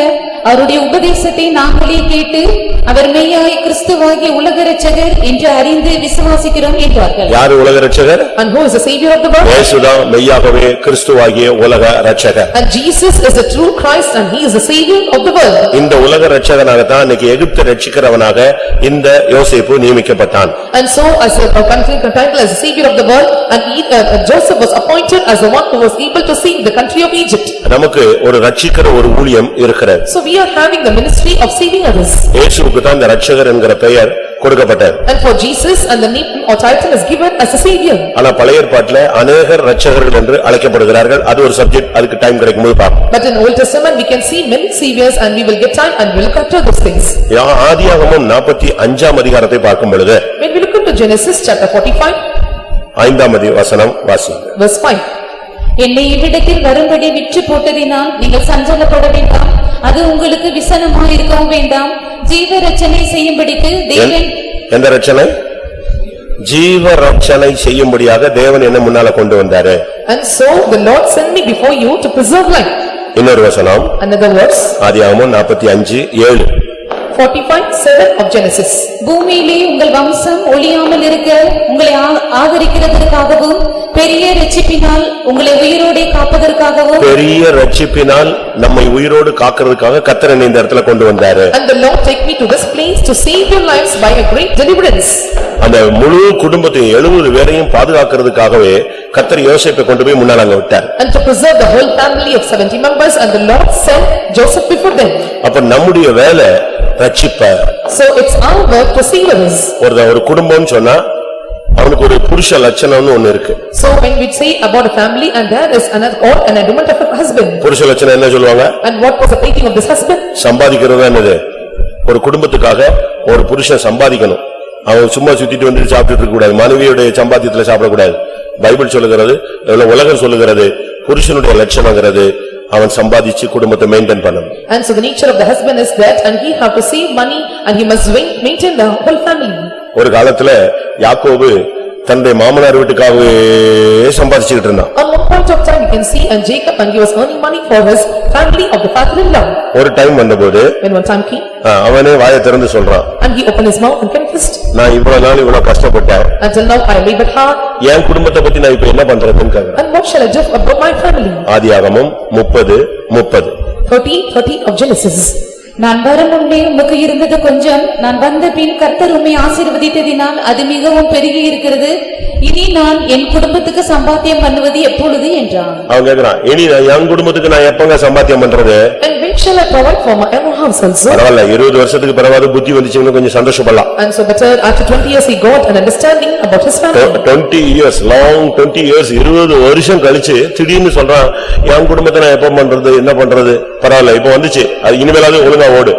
அவருடைய உபதேசத்தை நாங்களே கேட்டு அவர் மெய்யாய் கிறிஸ்துவாகிய உலக இரட்சகர் என்று அறிந்து விசுவாசிக்கிறோம் என்றார்கள். யார் உலக இரட்சகர்? And who is the savior of the world? இயேசுதான் மெய்யாகவே கிறிஸ்துவாகிய உலக இரட்சகர். And Jesus is the true Christ and he is the savior of the world. இந்த உலக இரட்சகனாக தான் இன்னைக்கு எகிப்தை ரட்சிக்கிறவனாக இந்த யோசேப்பு நியமிக்கப்பட்டான். And so as a country title as the savior of the world, and Joseph was appointed as the one who was able to save the country of Egypt. நமக்கு ஒரு ரட்சிக்கிற ஒரு ஊழியம் இருக்கிறது. So we are having the ministry of saving others. இயேசுவுக்கு தான் இந்த ரட்சகர் என்கிற பெயர் கொடுக்கப்பட்டது. And for Jesus and the name or title is given as a savior. ஆனா பழைய ஏற்பாட்டிலே अनेகர் ரட்சகர்கள் என்று அழைக்கப்படுகிறார்கள். அது ஒரு சப்ஜெக்ட், அதுக்கு டைம் கிடைக்கும்போது பார்ப்போம். But in Old Testament we can see many saviors and we will get time and we will look after those things. ஆதியாகமம் 45ஆம் அதிகாரத்தை பார்க்கும் பொழுது When we look into Genesis chapter 45 5ஆம் வசனம் வாசிங்க. verse 5. என்னை இவ்விடத்தில் வரும்படி விற்று போட்டதினால் நீங்கள் சஞ்சலப்பட வேண்டாம், அது உங்களுக்கு விசனமாயிருக்கவும் வேண்டாம். ஜீவ ரட்சனை செய்யும்படிக்கு தேவன் எந்த ரட்சனை? ஜீவ ரட்சனை செய்யும்படியாக தேவன் என்ன முன்னால கொண்டு வந்தாரு. And so the Lord sent me before you to preserve life. இன்னொரு வசனம் Another verse ஆதியாகமம் 45:7. 45:7 of Genesis. பூமியிலே உங்கள் வம்சம் ஒழியாமல் இருக்க உங்களை ஆதரிக்கிறதற்காகவும் பெரிய ரட்சிப்பினால் உங்களை உயிரோடே காப்பதற்காகவும் பெரிய ரட்சிப்பினால் நம்மை உயிரோடு காக்கிறதுக்காக கர்த்தர் என்னை இந்த இடத்துல கொண்டு வந்தாரு. And the Lord take me to this place to save your lives by a great deliverance. அந்த முழு குடும்பத்தையும் 70 பேரையும் பாதுகாக்கிறதுக்காகவே கர்த்தர் யோசேப்பை கொண்டு போய் முன்னால அங்க விட்டார். And to preserve the whole family of 70 members, and the Lord sent Joseph before them. அப்ப நம்முடைய வேலை ரட்சிப்ப. So it's our work to save others. ஒரு குடும்பம்னு சொன்னா அவனுக்கு ஒரு புருஷ லட்சணம்னு ஒன்னு இருக்கு. So when we say about a family, and there is another or an adornment of a husband. புருஷ லட்சணம் என்ன சொல்லுவாங்க? And what was the thinking of this husband? சம்பாதிக்கிறது என்னது? ஒரு குடும்பத்துக்காக ஒரு புருஷன் சம்பாதிக்கணும். அவன் சும்மா சுத்திட்டு வந்து சாப்பிட்டுட்டு இருக்க கூடாது. மனைவியுடைய சம்பாத்தியத்துல சாப்பிடக்கூடாது. பைபிள் சொல்லுகிறது, உலகம் சொல்லுகிறது, புருஷனுடைய லட்சணங்கிறது அவன் சம்பாதிச்சு குடும்பத்தை மெயின்டைன் பண்ணணும். And so the nature of the husband is that, and he have to save money and he must maintain the whole family. ஒரு காலத்துல யாக்கோபு தன்னுடைய மாமனார் வீட்டுக்காகவே சம்பாதிச்சுக்கிட்டு இருந்தான். On one point of time you can see and Jacob, and he was earning money for his family of the father-in-law. ஒரு டைம் வந்தபோது When one time came அவனே வாயை திறந்து சொல்றான், and he opened his mouth and confessed, நான் இவ்வளவு நாள் இவ்வளவு கஷ்டப்பட்டேன், until now I labored hard, என் குடும்பத்தை பத்தி நான் இப்ப என்ன பண்றதுன்னு கேக்குறேன். and what shall I do about my family? ஆதியாகமம் 30:30. 30 of Genesis. நான் வரும் முன்னே உமக்கு இருந்தது கொஞ்சம், நான் வந்த பின் கர்த்தர் உம்மை ஆசீர்வதித்ததினால் அது மிகவும் பெருகி இருக்கிறது. இனி நான் என் குடும்பத்துக்கு சம்பாத்தியம் பண்ணுவது எப்பொழுது என்றான். அவன் கேக்குறான், இனி என் குடும்பத்துக்கு நான் எப்பங்க சம்பாத்தியம் பண்றது? And when shall I provide for my own house also? பரவாயில்ல, 20 வருஷத்துக்கு பிறகு புத்தி வந்துச்சுன்னு கொஞ்சம் சந்தோஷப்படலாம். And so better after 20 years he got an understanding about his family. 20 years, long 20 years, 20 வருஷம் கழிச்சு திடீர்னு சொல்றான், என் குடும்பத்தை நான் எப்ப பண்றது, என்ன பண்றது? பரவாயில்ல, இப்ப வந்துச்சு, அது இனிமேலாவது ஒழுங்கா ஓடு.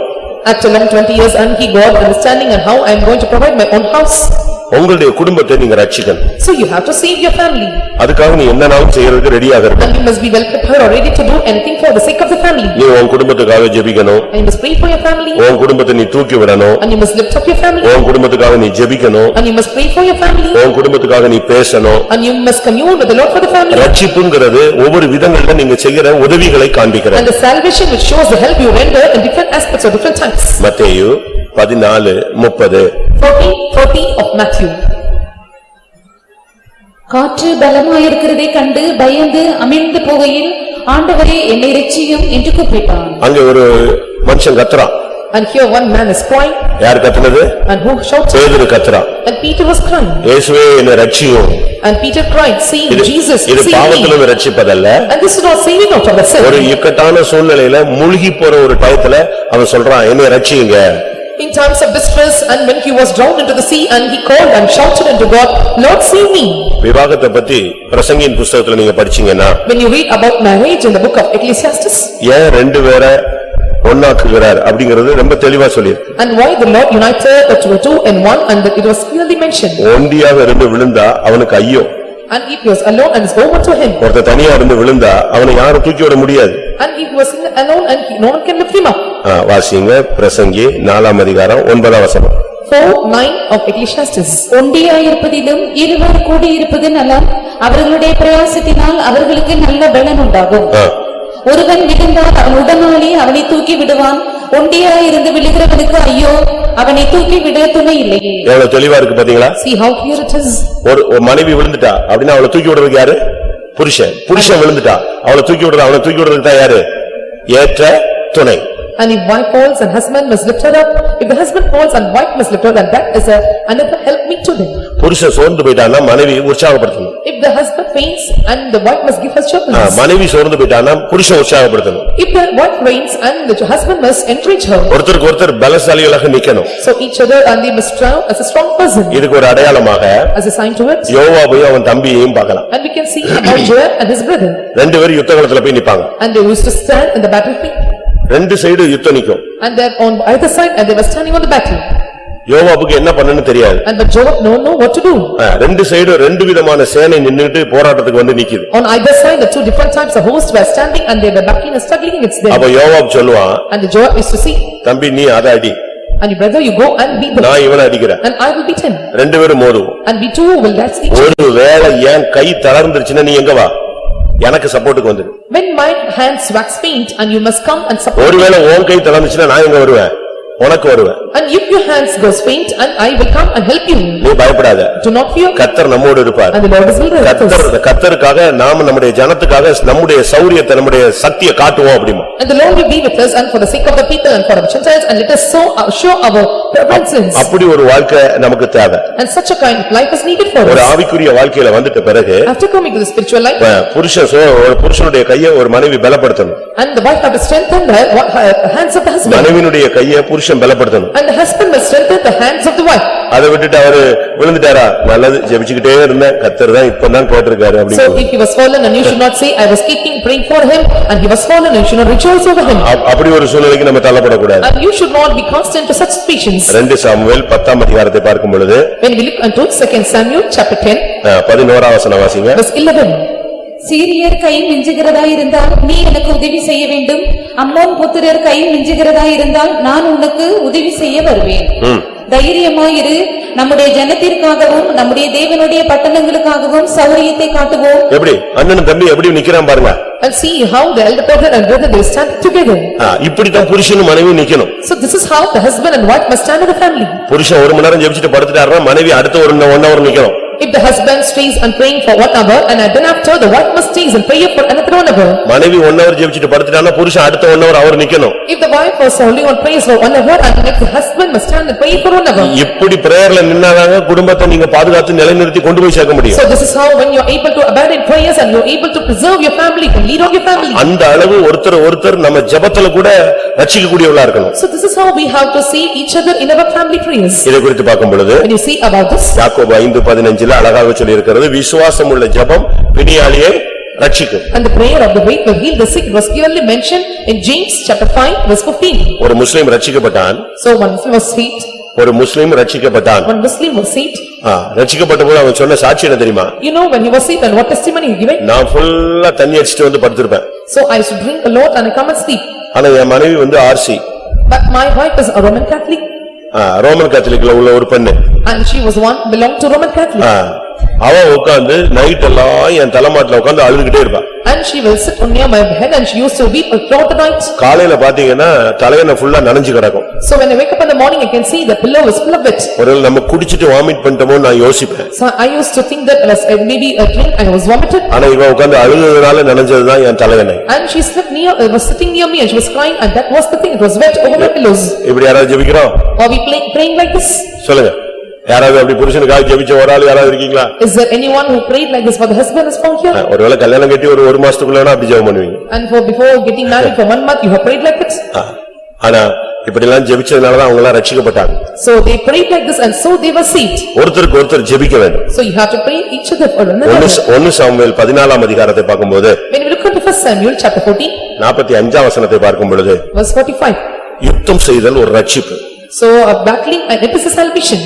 After long 20 years and he got understanding and how I am going to provide my own house. உங்களுடைய குடும்பத்தை நீங்க ரட்சிக்கணும். So you have to save your family. அதுக்காக நீ என்னனாலும் செய்யறதுக்கு ரெடியாக இருக்கணும். And you must be well prepared or ready to do anything for the sake of the family. நீ உன் குடும்பத்துக்காக ஜெபிக்கணும். And you must pray for your family. உன் குடும்பத்தை நீ தூக்கி விடணும். And you must lift up your family. உன் குடும்பத்துக்காக நீ ஜெபிக்கணும். And you must pray for your family. உன் குடும்பத்துக்காக நீ பேசணும். And you must commune with the Lord for the family. ரட்சிப்புங்கிறது ஒவ்வொரு விதங்கள்ல நீங்க செய்யற உதவிகளை காண்பிக்கிறது. And the salvation which shows the help you render in different aspects or different times. மத்தேயு 14:30. 14:30 of Matthew. காற்று பலமாயிருக்கிறதை கண்டு பயந்து அமிழ்ந்து போகையில் ஆண்டவரே என்னை இரட்சியும் என்று கூப்பிட்டான். அங்க ஒரு மனுஷன் கத்துறான். And here one man is crying. யார் கத்துனது? And who shouted? பேதுரு கத்துறான். And Peter was crying. இயேசுவே என்னை ரட்சியும். And Peter cried, saying, Jesus, இது save me. பாவத்திலிருந்து ரட்சிப்பதல்ல. And this is not saving out of the sin. ஒரு இக்கட்டான சூழ்நிலையில முழுகி போற ஒரு டயத்துல அவன் சொல்றான் என்னை ரட்சியுங்க. In times of distress and when he was drowned into the sea and he called and shouted unto God, Lord save me. விவாகத்தை பத்தி பிரசங்கியின் புத்தகத்துல நீங்க படிச்சீங்கன்னா When you read about marriage in the book of Ecclesiastes. ஏன் ரெண்டு பேரை ஒன்னாக்குகிறார் அப்படிங்கிறது ரொம்ப தெளிவா சொல்லியிருக்கு. And why the Lord united the two in one and that it was clearly mentioned. ஒண்டியாக இருந்து விழுந்தா அவனுக்கு ஐயோ. And if he was alone and is over to him. ஒருத்தன் தனியா இருந்து விழுந்தா அவனை யாரும் தூக்கி விட முடியாது. And if he was alone and no one can lift him up. வாசிங்க பிரசங்கி 4ஆம் அதிகாரம் 9ஆம் வசனம். 4:9 of Ecclesiastes. ஒண்டியாயிருப்பதிலும் இருவர் கூடியிருப்பது நலம், அவர்களுடைய பிரயாசத்தினால் அவர்களுக்கு நல்ல பலன் உண்டாகும். ஒருவன் விழுந்தால் அவன் உடனாளி அவனை தூக்கி விடுவான், ஒண்டியாயிருந்து விழுகிறவனுக்கு ஐயோ, அவனை தூக்கி விட துணை இல்லையே. எவ்வளவு தெளிவா இருக்கு பாத்தீங்களா? See how clear it is. ஒரு மனைவி விழுந்துட்டா அப்படின்னா அவளை தூக்கி விடுறதுக்கு யாரு? புருஷன். புருஷன் விழுந்துட்டா அவளை தூக்கி விடுறதுக்கு தான் யாரு? ஏற்ற துணை. And if wife falls and husband must lift her up, if the husband falls and wife must lift her up, then that is another help me to them. புருஷன் சோர்ந்து போயிட்டானா மனைவி உற்சாகப்படுத்தணும். If the husband faints and the wife must give her cheerfulness. மனைவி சோர்ந்து போயிட்டானா புருஷன் உற்சாகப்படுத்தணும். If the wife faints and the husband must encourage her. ஒருத்தருக்கு ஒருத்தர் பலசாலிகளாக நிக்கணும். So each other and they must strive as a strong person. இதுக்கு ஒரு அடையாளமாக as a sign to it. யோவாபையும் அவன் தம்பியையும் பார்க்கலாம். And we can see about Joab and his brother. ரெண்டு பேரும் யுத்தகளத்துல போய் நிப்பாங்க. And they used to stand in the battlefield. ரெண்டு சைடு யுத்தம் நிக்கும். And they on either side and they were standing on the battle. யோவாபுக்கு என்ன பண்ணனும்னு தெரியாது. And but Joab no know what to do. ரெண்டு சைடு ரெண்டு விதமான சேனை நின்னுட்டு போராட்டத்துக்கு வந்து நிக்குது. On either side the two different types of hosts were standing and they were backing and struggling against them. அப்ப யோவாப் சொல்லுவான். And the Joab is to see. தம்பி நீ அத அடி. And your brother you go and beat them. நான் இவனை அடிக்கிறேன். And I will beat him. ரெண்டு பேரும் மோதுவோம். And we two will dash each other. ஒருவேளை என் கை தளர்ந்துருச்சுன்னா நீ எங்க வா? எனக்கு சப்போர்ட்டுக்கு வந்துரு. When my hands wax faint and you must come and support. ஒருவேளை உன் கை தளர்ந்துச்சுன்னா நான் எங்க வருவேன்? உனக்கு வருவேன். And if your hands goes faint and I will come and help you. நீ பயப்படாத. Do not fear. கர்த்தர் நம்மோடு இருப்பார். And the Lord is with us. கர்த்தருக்காக நாம நம்முடைய ஜனத்துக்காக நம்முடைய சௌரியத்தை நம்முடைய சக்தியை காட்டுவோம் அப்படிமா. And the Lord will be with us and for the sake of the people and for the Gentiles and let us show our preferences. அப்படி ஒரு வாழ்க்கை நமக்கு தேவை. And such a kind of life is needed for us. ஒரு ஆவிக்குரிய வாழ்க்கையில வந்துட்ட பிறகு after coming to the spiritual life புருஷனுடைய கையை ஒரு மனைவி பலப்படுத்தணும். and the wife have to strengthen the hands of the husband. மனைவியினுடைய கையை புருஷன் பலப்படுத்தணும். And the husband must strengthen the hands of the wife. அதை விட்டுட்டு அவரு விழுந்துட்டாரா நல்லது ஜெபிச்சுக்கிட்டே இருந்தேன் கர்த்தர் தான் இப்பதான் கேட்டிருக்காரு அப்படி. So if he was fallen and you should not say I was keeping praying for him and he was fallen and you should not rejoice over him. அப்படி ஒரு சூழ்நிலைக்கு நம்ம தள்ளப்படக்கூடாது. And you should not be constant to such situations. 2 Samuel 10ஆம் அதிகாரத்தை பார்க்கும் பொழுது when we look into 2 Samuel chapter 10 11ஆம் வசனம் வாசிங்க. verse 11. சீரியர் கை மிஞ்சுகிறதாயிருந்தால் நீ எனக்கு உதவி செய்ய வேண்டும், அம்மோன் புத்திரர் கை மிஞ்சுகிறதாயிருந்தால் நான் உனக்கு உதவி செய்ய வருவேன். தைரியமாயிரு, நம்முடைய ஜனத்திற்காகவும் நம்முடைய தேவனுடைய பட்டணங்களுக்காகவும் சௌரியத்தை காட்டுவோம். எப்படி அண்ணன் தம்பி எப்படி நிக்கிறான் பாருங்க. And see how the elder brother and brother they stand together. இப்படி தான் புருஷனும் மனைவி நிக்கணும். So this is how the husband and wife must stand in the family. புருஷன் ஒரு மணி நேரம் ஜெபிச்சிட்டு படுத்துட்டாருன்னா மனைவி அடுத்த ஒரு 1 hour நிக்கணும். If the husband stays and praying for 1 hour and then after the wife must stays and pray for another 1 hour. மனைவி 1 hour ஜெபிச்சிட்டு படுத்துட்டானா புருஷன் அடுத்த 1 hour அவர் நிக்கணும். If the wife was holding on prays for 1 hour and the husband must stand and pray for 1 hour. இப்படி பிரேயர்ல நின்னாதாங்க குடும்பத்தை நீங்க பாதுகாத்து நிலைநிறுத்தி கொண்டு போய் சேர்க்க முடியும். So this is how when you are able to abide in prayers and you are able to preserve your family and lead on your family. அந்த அளவு ஒருத்தர் நம்ம ஜெபத்துல கூட ரட்சிக்க கூடியவளா இருக்கணும். So this is how we have to see each other in our family prayers. இதை குறித்து பார்க்கும் பொழுது When you see about this யாக்கோபு 5:15 அழகாக சொல்லி இருக்கிறது விசுவாசம் உள்ள ஜெபம் பிணியாளியை ரட்சிக்கும். And the prayer of the faith will heal the sick was clearly mentioned in James chapter 5 verse 15. ஒரு முஸ்லிம் ரட்சிக்கப்பட்டான். So one Muslim was saved. ஒரு முஸ்லிம் ரட்சிக்கப்பட்டான். One Muslim was saved. ரட்சிக்கப்பட்டபோது அவன் சொன்ன சாட்சி என்ன தெரியுமா? You know when he was saved and what testimony he gave? நான் ஃபுல்லா தண்ணி அடிச்சிட்டு வந்து படுத்திருப்பேன். So I should drink a lot and I come and sleep. ஆனா என் மனைவி வந்து RC. But my wife is a Roman Catholic. Roman கத்தோலிக்ல உள்ள ஒரு பெண்ணு. And she was one belonged to Roman Catholic. அவ உட்கார்ந்து நைட் எல்லாம் என் தலைமாட்டுல உட்கார்ந்து அழுதுகிட்டே இருப்பா. And And she will sit on near my head and she used to weep throughout the night. காலையில பாத்தீங்கன்னா தலையணை ஃபுல்லா நனைஞ்சு கிடக்கும். So when I wake up in the morning, I can see the pillow is full of it. ஒருவேளை நம்ம குடிச்சிட்டு வாமிட் பண்ணிட்டோமோ நான் யோசிப்பேன். So I used to think that was maybe a drink and I was vomited. ஆனா இவ உட்கார்ந்து அழுததனால நனைஞ்சதுதான் என் தலையணை. And she slept near, was sitting near me and she was crying and that was the thing, it was wet over my pillows. இப்படி யாராவது ஜெபிக்கிறோம்? Are we praying like this? சொல்லுங்க. யாராவது அப்படி புருஷனுக்காக ஜெபிச்ச ஒரு ஆள் யாராவது இருக்கீங்களா? Is there anyone who prayed like this for the husband is found here? ஒருவேளை கல்யாணம் கட்டி ஒரு மாசத்துக்குள்ளனா அப்படி ஜெபம் பண்ணுவீங்க. And for before getting married for 1 month you have prayed like it? ஆனா இப்படி எல்லாம் ஜெபிச்சதனால தான் அவங்க எல்லாம் ரட்சிக்கப்பட்டாங்க. So they prayed like this and so they were saved. ஒருத்தருக்கு ஒருத்தர் ஜெபிக்க வேண்டும். So you have to pray each other for another. 1 Samuel 14ஆம் அதிகாரத்தை பார்க்கும்போது When we look at the first Samuel chapter 14 45ஆம் வசனத்தை பார்க்கும் பொழுது verse 45. யுத்தம் செய்தல் ஒரு ரட்சிப்பு. So a battling and it is a salvation.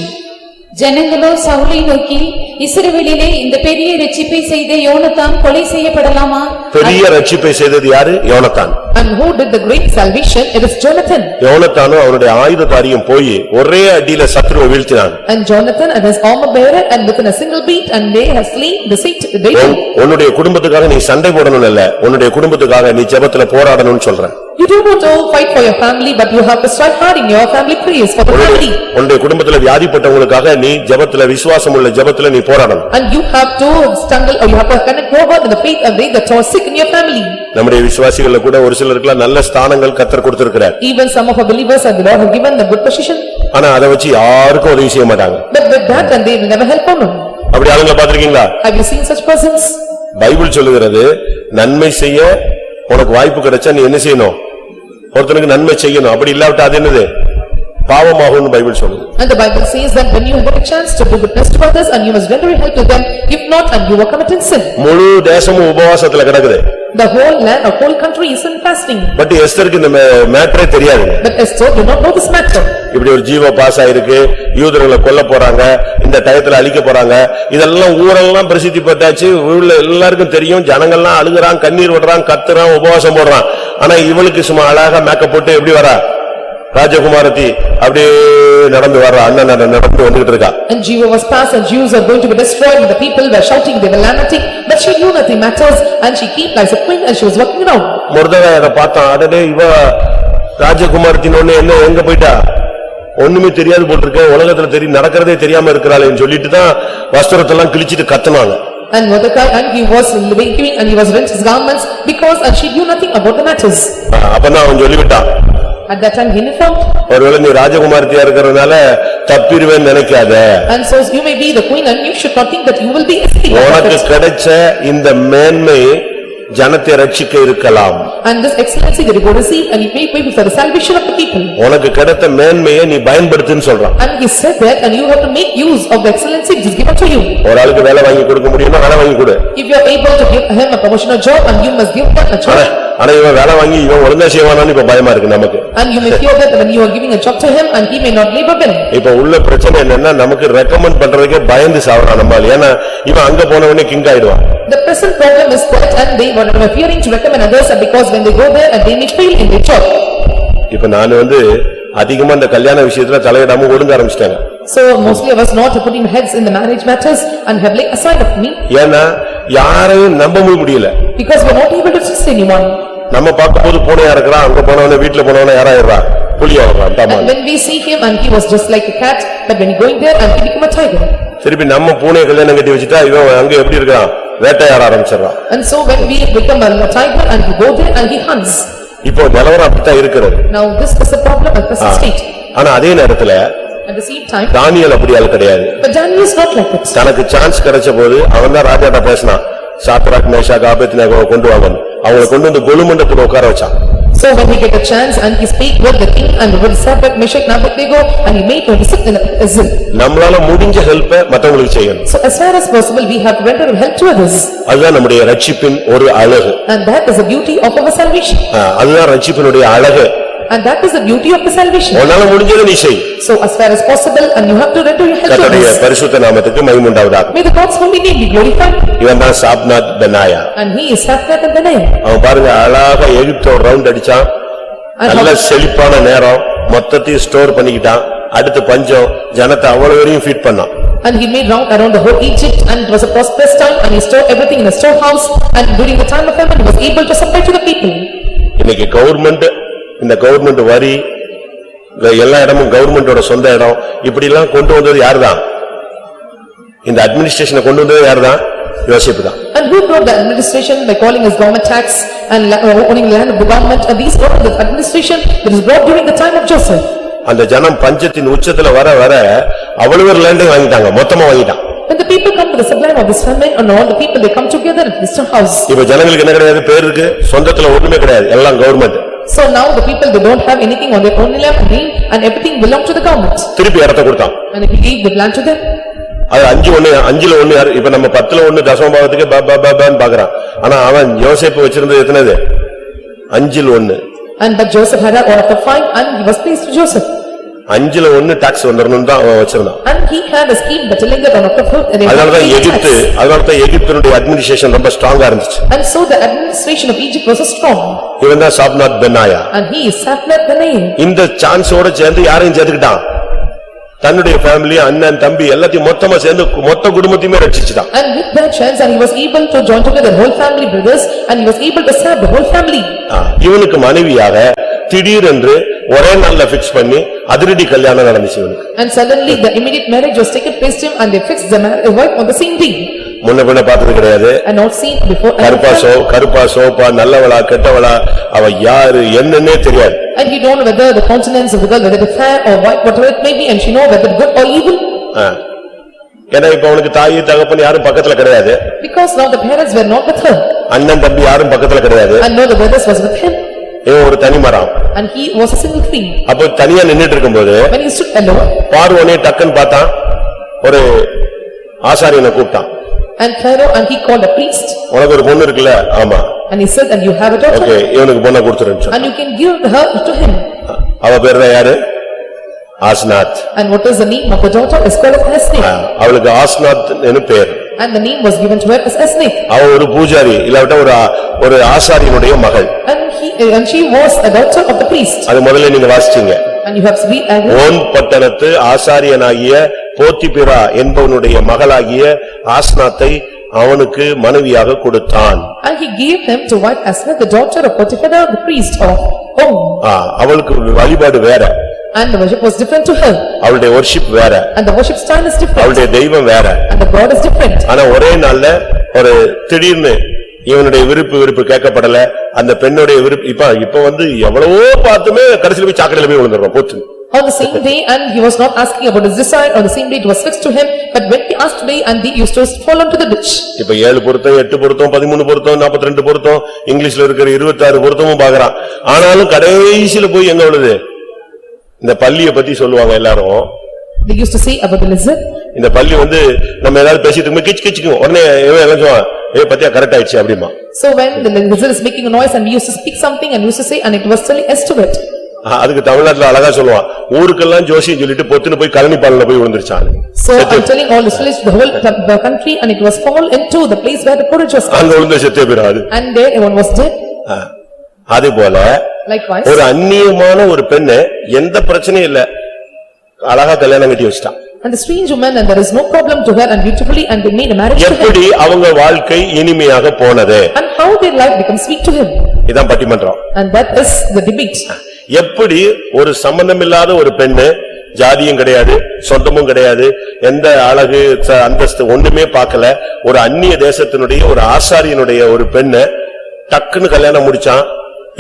ஜனங்களோ சவுலை நோக்கி இஸ்ரவேலிலே இந்த பெரிய இரட்சிப்பை செய்த யோனத்தான் கொலை செய்யப்படலாமா? பெரிய ரட்சிப்பை செய்தது யாரு? யோனத்தான். And who did the great salvation? It is Jonathan. யோனத்தானும் அவனுடைய ஆயுததாரியும் போய் ஒரே அடியில சத்துருவை வீழ்த்தினான். And Jonathan and his armor bearer and within a single beat and they have slain the Satan. உன்னுடைய குடும்பத்துக்காக நீ சண்டை போடணும் இல்ல, உன்னுடைய குடும்பத்துக்காக நீ ஜெபத்துல போராடணும்னு சொல்றேன். You don't want to fight for your family but you have to strike hard in your family prayers for the family. உன்னுடைய குடும்பத்துல வியாதிப்பட்டவங்களுக்காக நீ ஜெபத்துல விசுவாசம் உள்ள ஜெபத்துல நீ போராடணும். And you have to struggle or you have to connect over in the faith of they that are sick in your family. நம்முடைய விசுவாசிகள்ல கூட ஒரு சிலருக்கு நல்ல ஸ்தானங்கள் கர்த்தர் கொடுத்திருக்கிறார். Even some of our believers and the Lord have given them good position. ஆனா அதை வச்சு யாருக்கும் உதவி செய்ய மாட்டாங்க. But with that and they will never help on them. அப்படி ஆளுங்களை பாத்திருக்கீங்களா? Have you seen such persons? Bible சொல்லுகிறது நன்மை செய்ய உனக்கு வாய்ப்பு கிடைச்சா நீ என்ன செய்யணும்? ஒருத்தனுக்கு நன்மை செய்யணும். அப்படி இல்லாவிட்டா அது என்னது? பாவமாகும்னு பைபிள் சொல்லுது. And the Bible says that when you get a chance to do goodness to others and you must render help to them, if not and you are committing sin. முழு தேசமும் உபவாசத்துல கிடக்குது. The whole land or whole country is in fasting. But எஸ்தருக்கு இந்த மேட்டரே தெரியாது. But Esther did not know this matter. இப்படி ஒரு ஜீவ பாஸ் ஆயிருக்கு, யூதர்களை கொல்ல போறாங்க, இந்த டயத்துல அழிக்க போறாங்க, இதெல்லாம் ஊரெல்லாம் பிரசித்தி பட்டாச்சு, ஊர்ல எல்லாருக்கும் தெரியும், ஜனங்கள்லாம் அழுகுறான், கண்ணீர் விடுறான், கத்துறான், உபவாசம் போடுறான். ஆனா இவளுக்கு சும்மா அழகா மேக்கப் போட்டு எப்படி வரா? ராஜகுமாரத்தி அப்படியே நடந்து வர்ற அண்ணன் நடந்து வந்துட்டு இருக்கா. And Jehovah was past and Jews are going to be destroyed and the people were shouting, they were lamenting, but she knew nothing matters and she kept like a queen and she was walking around. மொர்தெகாய் அதை பார்த்தான், அடடே இவ ராஜகுமாரத்தின் ஒண்ணு என்ன எங்க போயிட்டா? ஒண்ணுமே தெரியாது போட்டிருக்க, உலகத்துல தெரியும் நடக்கிறதே தெரியாம இருக்கிறாளேன்னு சொல்லிட்டு தான் வஸ்திரத்தெல்லாம் கிழிச்சிட்டு கத்துனாங்க. And Mordecai and he was weeping and he was rent his garments because and she knew nothing about the matters. அப்பதான் அவன் சொல்லிவிட்டான். At that time he informed. ஒருவேளை நீ ராஜகுமாரத்தியா இருக்கிறதுனால தப்பிடுவேன்னு நினைக்காத. And so you may be the queen and you should not think that you will be escaped. உனக்கு கிடைச்ச இந்த மேன்மை ஜனத்தை ரட்சிக்க இருக்கலாம். And this excellency that you go receive and you may pay for the salvation of the people. உனக்கு கிடைத்த மேன்மையை நீ பயன்படுத்துன்னு சொல்றான். And he said that and you have to make use of the excellency which is given to you. ஒரு ஆளுக்கு வேலை வாங்கி கொடுக்க முடியுமா? வேலை வாங்கி கொடு. If you are able to give him a promotional job and you must give that a job. ஆனா இவன் வேலை வாங்கி இவன் ஒழுங்கா செய்வானான்னு இப்ப பயமா இருக்கு நமக்கு. And you may fear that when you are giving a job to him and he may not labor well. இப்ப உள்ள பிரச்சனை என்னன்னா நமக்கு ரெக்கமெண்ட் பண்றதுக்கே பயந்து சாவறான் நம்மால. ஏன்னா இவன் அங்க போனவனே கிங் ஆயிடுவான். The present problem is that and they were fearing to recommend others and because when they go there and they may fail in their job. இப்ப நான் அதிகமா இந்த கல்யாண விஷயத்துல தலையிடாம ஒடுங்க ஆரம்பிச்சிட்டாங்க. So mostly I was not putting heads in the marriage matters and have laid aside of me. ஏன்னா யாரையும் நம்பவே முடியல. Because we are not able to trust anyone. நம்ம பார்க்கும்போது பூனையா இருக்கிறான், அங்க போனவனே வீட்டுல போனவனே யாராயிடுறா? புலியா வர்றான். And when we see him and he was just like a cat, but when he going there and he become a tiger. திருப்பி நம்ம பூனையை கல்யாணம் கட்டி வச்சுட்டா இவன் அங்க எப்படி இருக்கான்? வேட்டையாட ஆரம்பிச்சிடறான். And so when we become a tiger and he go there and he hunts. இப்போ நிலவரம் அப்படித்தான் இருக்கிறது. Now this is the problem at the state. ஆனா அதே நேரத்துல At the same time. தானியேல் அப்படி ஆள் கிடையாது. But Daniel is not like that. தனக்கு சான்ஸ் கிடைச்ச போது அவன் தான் ராஜாட்ட பேசினான். சாத்ராக் மேஷாக் ஆபேத்நேகோவை கொண்டு வாங்கன்னு. அவங்களை கொண்டு வந்து கொலுமண்டத்துல உட்கார வச்சான். So when he get a chance and he speak with the king and with Shadrach, Meshach, Abednego and he made to sit in the prison. நம்மளால முடிஞ்ச ஹெல்ப்பை மத்தவங்களுக்கு செய்யணும். So as far as possible we have to render help to others. அதுதான் நம்முடைய ரட்சிப்பின் ஒரு அழகு. And that is the beauty of our salvation. அதுதான் ரட்சிப்பினுடைய அழகு. And that is the beauty of the salvation. உன்னால முடிஞ்சதை நீ செய். So as far as possible and you have to render your help to கர்த்தருடைய others. பரிசுத்த நாமத்துக்கு மகிமை உண்டாவதாக. May the God's holy name be glorified. இவன் தான் சாப்நாத் Benaiah. And he is Shadrach and Benaiah. அவன் பாருங்க அழகா எகிப்தோட ரவுண்ட் அடிச்சான். நல்ல செழிப்பான நேரம் மொத்தத்தையும் ஸ்டோர் பண்ணிக்கிட்டான். அடுத்து பஞ்சம் ஜனத்தை அவ்வளவு வரையும் ஃபீட் பண்ணான். And he made round around the whole Egypt, and it was a prosperous time, and he stored everything in a storehouse, and during the time of famine, he was able to supply to the people. இன்னைக்கு கவர்மெண்ட், இந்த கவர்மெண்ட் வரி, எல்லா இடமும் கவர்மெண்டோட சொந்த இடம், இப்படி எல்லாம் கொண்டு வந்தது யாருதான்? இந்த அட்மினிஸ்ட்ரேஷனை கொண்டு வந்தது யாருதான்? யோசேப்பு தான். And who brought the administration by calling as government tax and owning land of the government, and these brought the administration that was brought during the time of Joseph. அந்த ஜனம் பஞ்சத்தின் உச்சத்துல வர வர அவ்வளவு லேண்ட் வாங்கிட்டாங்க, மொத்தமா வாங்கிட்டான். When the people come to the sublime of this famine, and all the people they come together at this house. இப்ப ஜனங்களுக்கு என்ன கிடையாது? பேர் இருக்கு, சொந்தத்துல ஒண்ணுமே கிடையாது, எல்லாம் government. So now the people they don't have anything on their own land, and everything belong to the government. திருப்பி இடத்தை கொடுத்தான். And he gave the land to them. அது 5:1 யாரு? இப்ப நம்ம 10:1 தசம பாகத்துக்கு பாபான்னு பாக்குறான். ஆனா அவன் யோசேப்பு வச்சிருந்தது எத்தனைது? 5:1. And but Joseph had one of the 5, and he was pleased to Joseph. 5:1 tax வந்துறணும் தான் அவன் வச்சிருந்தான். And he had a scheme but telling that one of the 4. அதனாலதான் எகிப்தினுடைய அட்மினிஸ்ட்ரேஷன் ரொம்ப ஸ்ட்ராங்கா இருந்துச்சு. And so the administration of Egypt was strong. இவன் தான் சாப்நாத் Benaiah. And he is Saphnath Benaiah. இந்த சான்ஸோட சேர்ந்து யாரையும் சேர்த்துக்கிட்டான்? தன்னுடைய ஃபேமிலி, அண்ணன், தம்பி எல்லாத்தையும் மொத்தமா சேர்ந்து மொத்த குடும்பத்தையுமே ரட்சிச்சுட்டான். And with that chance, and he was able to join together the whole family brothers, and he was able to serve the whole family. இவனுக்கு மனைவியாக திடீரென்று ஒரே நாள்ல பிக்ஸ் பண்ணி அதிரடி கல்யாணம் நடந்துச்சு இவனுக்கு. And suddenly the immediate marriage was taken place to him, and they fixed the wife on the same day. முன்ன பின்ன பார்த்தது கிடையாது. And not seen before. கருப்பா சோப்பா நல்லவளா கெட்டவளா அவ யாரு என்னன்னே தெரியாது. And you don't know whether the countenance of the girl, whether it's fair or white, whatever it may be, and she know whether good or evil. ஏன்னா இப்ப அவனுக்கு தாய் தகப்பன் யாரும் பக்கத்துல கிடையாது. Because now the parents were not with her. அண்ணன் தம்பி யாரும் பக்கத்துல கிடையாது. And no the brothers was with him. இவன் ஒரு தனி மரம். And he was a single tree. அப்ப தனியா நின்னுட்டு இருக்கும்போது when he stood alone, பார்வோனே டக்குன்னு பார்த்தான், ஒரு ஆசாரியனை கூப்பிட்டான். And Pharaoh, and he called a priest. உனக்கு ஒரு பொண்ணு இருக்குல்ல? ஆமா. And he said, and you have a daughter. Okay, இவனுக்கு பொண்ணை கொடுத்துருன்னு. And you can give her to him. அவ பேர் தான் யாரு? ஆஸ்நாத். And what is the name of the daughter? Is called as Asnath. அவளுக்கு ஆஸ்நாத் என்று பேர். And the name was given to her as Asnath. அவ ஒரு பூஜாரி, இல்லாவிட்டா ஒரு ஆசாரியனுடைய மகள். And she was a daughter of the priest. அது முதல்ல நீங்க வாசிச்சீங்க. And you have read. Own பட்டணத்து ஆசாரியனாகிய போத்திபிரா என்பவனுடைய மகளாகிய ஆஸ்நாத்தை அவனுக்கு மனைவியாக கொடுத்தான். And he gave him to wife Asnath, the daughter of Potiphar, the priest of On. அவளுக்கு வழிபாடு வேற. And the worship was different to her. அவளுடைய worship வேற. And the worship style is different. அவளுடைய தெய்வம் வேற. And the God is different. ஆனா ஒரே நாள்ல ஒரு திடீர்னு இவனுடைய விருப்பு கேட்கப்படல, அந்த பெண்ணுடைய விருப்பு இப்ப வந்து எவ்வளவோ பார்த்துமே கடைசில போய் சாக்கடையில போய் விழுந்துடுறான் போத்து. On the same day, and he was not asking about his desire, on the same day it was fixed to him, but when he asked today, and he used to fall into the ditch. இப்ப 7 பொருத்தம், 8 பொருத்தம், 13 பொருத்தம், 42 பொருத்தம், இங்கிலீஷ்ல இருக்கிற 26 பொருத்தமும் பாக்குறான். ஆனாலும் கடைசில போய் எங்க விழுது? இந்த பள்ளியை பத்தி சொல்லுவாங்க எல்லாரும். They used to say about the lizard. இந்த பள்ளி வந்து நம்ம ஏதாவது பேசிட்டு இருக்கும்போது கிச்சுக்கும் உடனே எல்லாம் சொல்லுவான், பத்தியா கரெக்ட் ஆயிடுச்சு அப்படிமா. So when the lizard is making a noise, and we used to speak something, and used to say, and it was telling us to it. அதுக்கு தமிழ்நாட்டுல அழகா சொல்லுவான், ஊருக்கெல்லாம் ஜோசியம் சொல்லிட்டு பொத்துன்னு போய் கழனி பாலன போய் விழுந்துருச்சான். So I'm telling all the village, the whole country, and it was fall into the place where the porridge was. அங்க விழுந்த செத்தே போயிராது. And there one was dead. அதே போல likewise ஒரு அந்நியமான ஒரு பெண்ணு எந்த பிரச்சனையும் இல்ல, அழகா கல்யாணம் கட்டி வச்சிட்டான். And the strange woman, and there is no problem to her, and beautifully, and they made a marriage to him. எப்படி அவங்க வாழ்க்கை இனிமையாக போனது? And how their life became sweet to him. இதான் பட்டிமன்றம். And that is the debate. எப்படி ஒரு சம்பந்தமில்லாத ஒரு பெண்ணு, ஜாதியும் கிடையாது, சொந்தமும் கிடையாது, எந்த அழகு அந்தஸ்து ஒண்ணுமே பார்க்கல, ஒரு அந்நிய தேசத்தினுடைய ஒரு ஆசாரியனுடைய ஒரு பெண்ணு டக்குன்னு கல்யாணம் முடிச்சான்,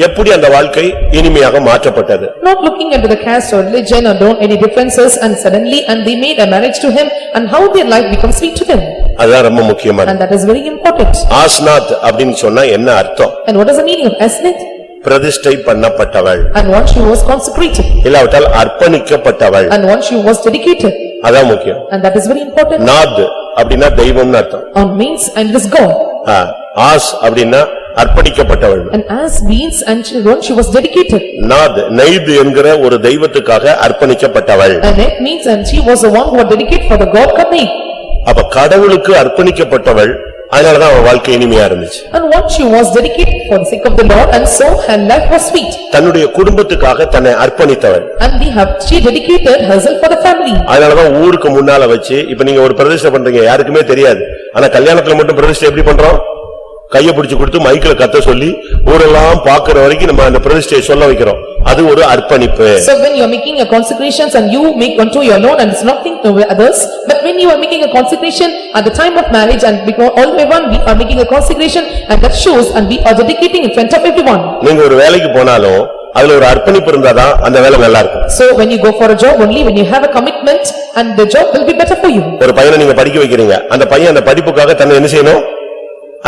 எப்படி அந்த வாழ்க்கை இனிமையாக மாற்றப்பட்டது? Not looking into the caste or religion or don't any differences, and suddenly, and they made a marriage to him, and how their life becomes sweet to them. அதுதான் ரொம்ப முக்கியமானது. And that is very important. ஆஸ்நாத் அப்படின்னு சொன்னா என்ன அர்த்தம்? And what is the meaning of Asnath? பிரதிஷ்டை பண்ணப்பட்டவள். And once she was consecrated. இல்லாவிட்டால் அர்ப்பணிக்கப்பட்டவள். And once she was dedicated. அதான் முக்கியம். And that is very important. Nath அப்படின்னா தெய்வம்னு அர்த்தம். Means, and it is God. As அப்படின்னா அர்ப்பணிக்கப்பட்டவள். And as means, and once she was dedicated. Nath நெய்து என்கிற ஒரு தெய்வத்துக்காக அர்ப்பணிக்கப்பட்டவள். And it means, and she was the one who was dedicated for the God Karni. அப்ப கடவுளுக்கு அர்ப்பணிக்கப்பட்டவள் அதனாலதான் அவன் வாழ்க்கை இனிமையா இருந்துச்சு. And what she was dedicated for the sake of the Lord, and so her life was sweet. தன்னுடைய குடும்பத்துக்காக தன்னை அர்ப்பணித்தவள். And she dedicated herself for the family. அதனாலதான் ஊருக்கு முன்னால வச்சு இப்ப நீங்க ஒரு பிரதிஷ்டை பண்றீங்க, யாருக்குமே தெரியாது. ஆனா கல்யாணத்துல மட்டும் பிரதிஷ்டை எப்படி பண்றோம்? கையை பிடிச்சு கொடுத்து மைக்கில் கத்த சொல்லி ஊரெல்லாம் பாக்குற வரைக்கும் நம்ம அந்த பிரதிஷ்டையை சொல்ல வைக்கிறோம். அது ஒரு அர்ப்பணிப்பு. So when you are making a consecration and you make unto your Lord and it's nothing to others, but when you are making a consecration at the time of marriage and because all everyone we are making a consecration and that shows and we are dedicating in front of everyone. நீங்க ஒரு வேலைக்கு போனாலும் அதுல ஒரு அர்ப்பணிப்பு இருந்தாதான் அந்த வேலை நல்லா இருக்கும். So when you go for a job, only when you have a commitment and the job will be better for you. ஒரு பையனை நீங்க படிக்க வைக்கிறீங்க, அந்த பையன் அந்த படிப்புக்காக தன்னை என்ன செய்யணும்?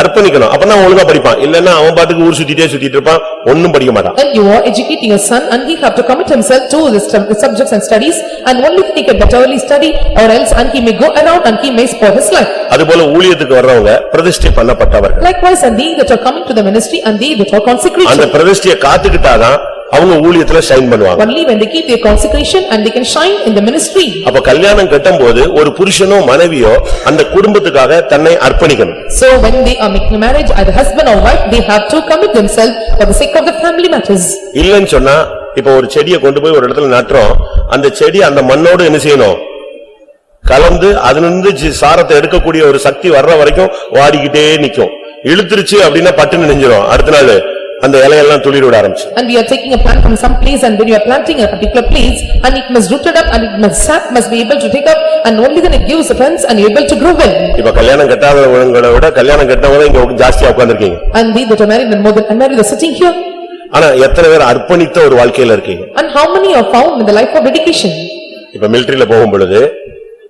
அர்ப்பணிக்கணும். அப்பதான் ஒழுங்கா படிப்பான். இல்லன்னா அவன் பாட்டுக்கு ஊர் சுத்திட்டு இருப்பான், ஒண்ணும் படிக்க மாட்டான். And you are educating a son and he have to commit himself to the subjects and studies and only he can betterly study or else and he may go around and he may spoil his life. அதுபோல ஊழியத்துக்கு வர்றவங்க பிரதிஷ்டை பண்ணப்பட்டவர்கள். Likewise and they that are coming to the ministry and they that are consecration. அந்த பிரதிஷ்டையை காத்துக்கிட்டாதான் அவங்க ஊழியத்துல ஷைன் பண்ணுவாங்க. Only when they keep their consecration and they can shine in the ministry. அப்ப கல்யாணம் கட்டும்போது ஒரு புருஷனோ மனைவியோ அந்த குடும்பத்துக்காக தன்னை அர்ப்பணிக்கணும். So when they are making marriage, either husband or wife, they have to commit themselves for the sake of the family matters. இல்லன்னு சொன்னா இப்ப ஒரு செடியை கொண்டு போய் ஒரு இடத்துல நட்டுறோம், அந்த செடி அந்த மண்ணோடு என்ன செய்யணும்? கலந்து அதிலிருந்து சாரத்தை எடுக்கக்கூடிய ஒரு சக்தி வர்ற வரைக்கும் வாடிக்கிட்டே நிக்கும். இழுத்துருச்சு அப்படின்னா பட்டுன்னு நெஞ்சிரும், அடுத்த நாள் அந்த இலையெல்லாம் துளிர் விட ஆரம்பிச்சு. And we are taking a plant from some place and when you are planting a particular place and it must rooted up and it must sap must be able to take up and only then it gives the plants and you are able to grow well. இப்ப கல்யாணம் கட்டாதவங்களை விட கல்யாணம் கட்டவங்க இங்க ஜாஸ்தியா உட்கார்ந்திருக்கீங்க. And they that are married and more than unmarried are sitting here. ஆனா எத்தனை பேர் அர்ப்பணித்த ஒரு வாழ்க்கையில இருக்கீங்க? And how many are found in the life of dedication? இப்ப மிலிட்டரியில போகும் பொழுது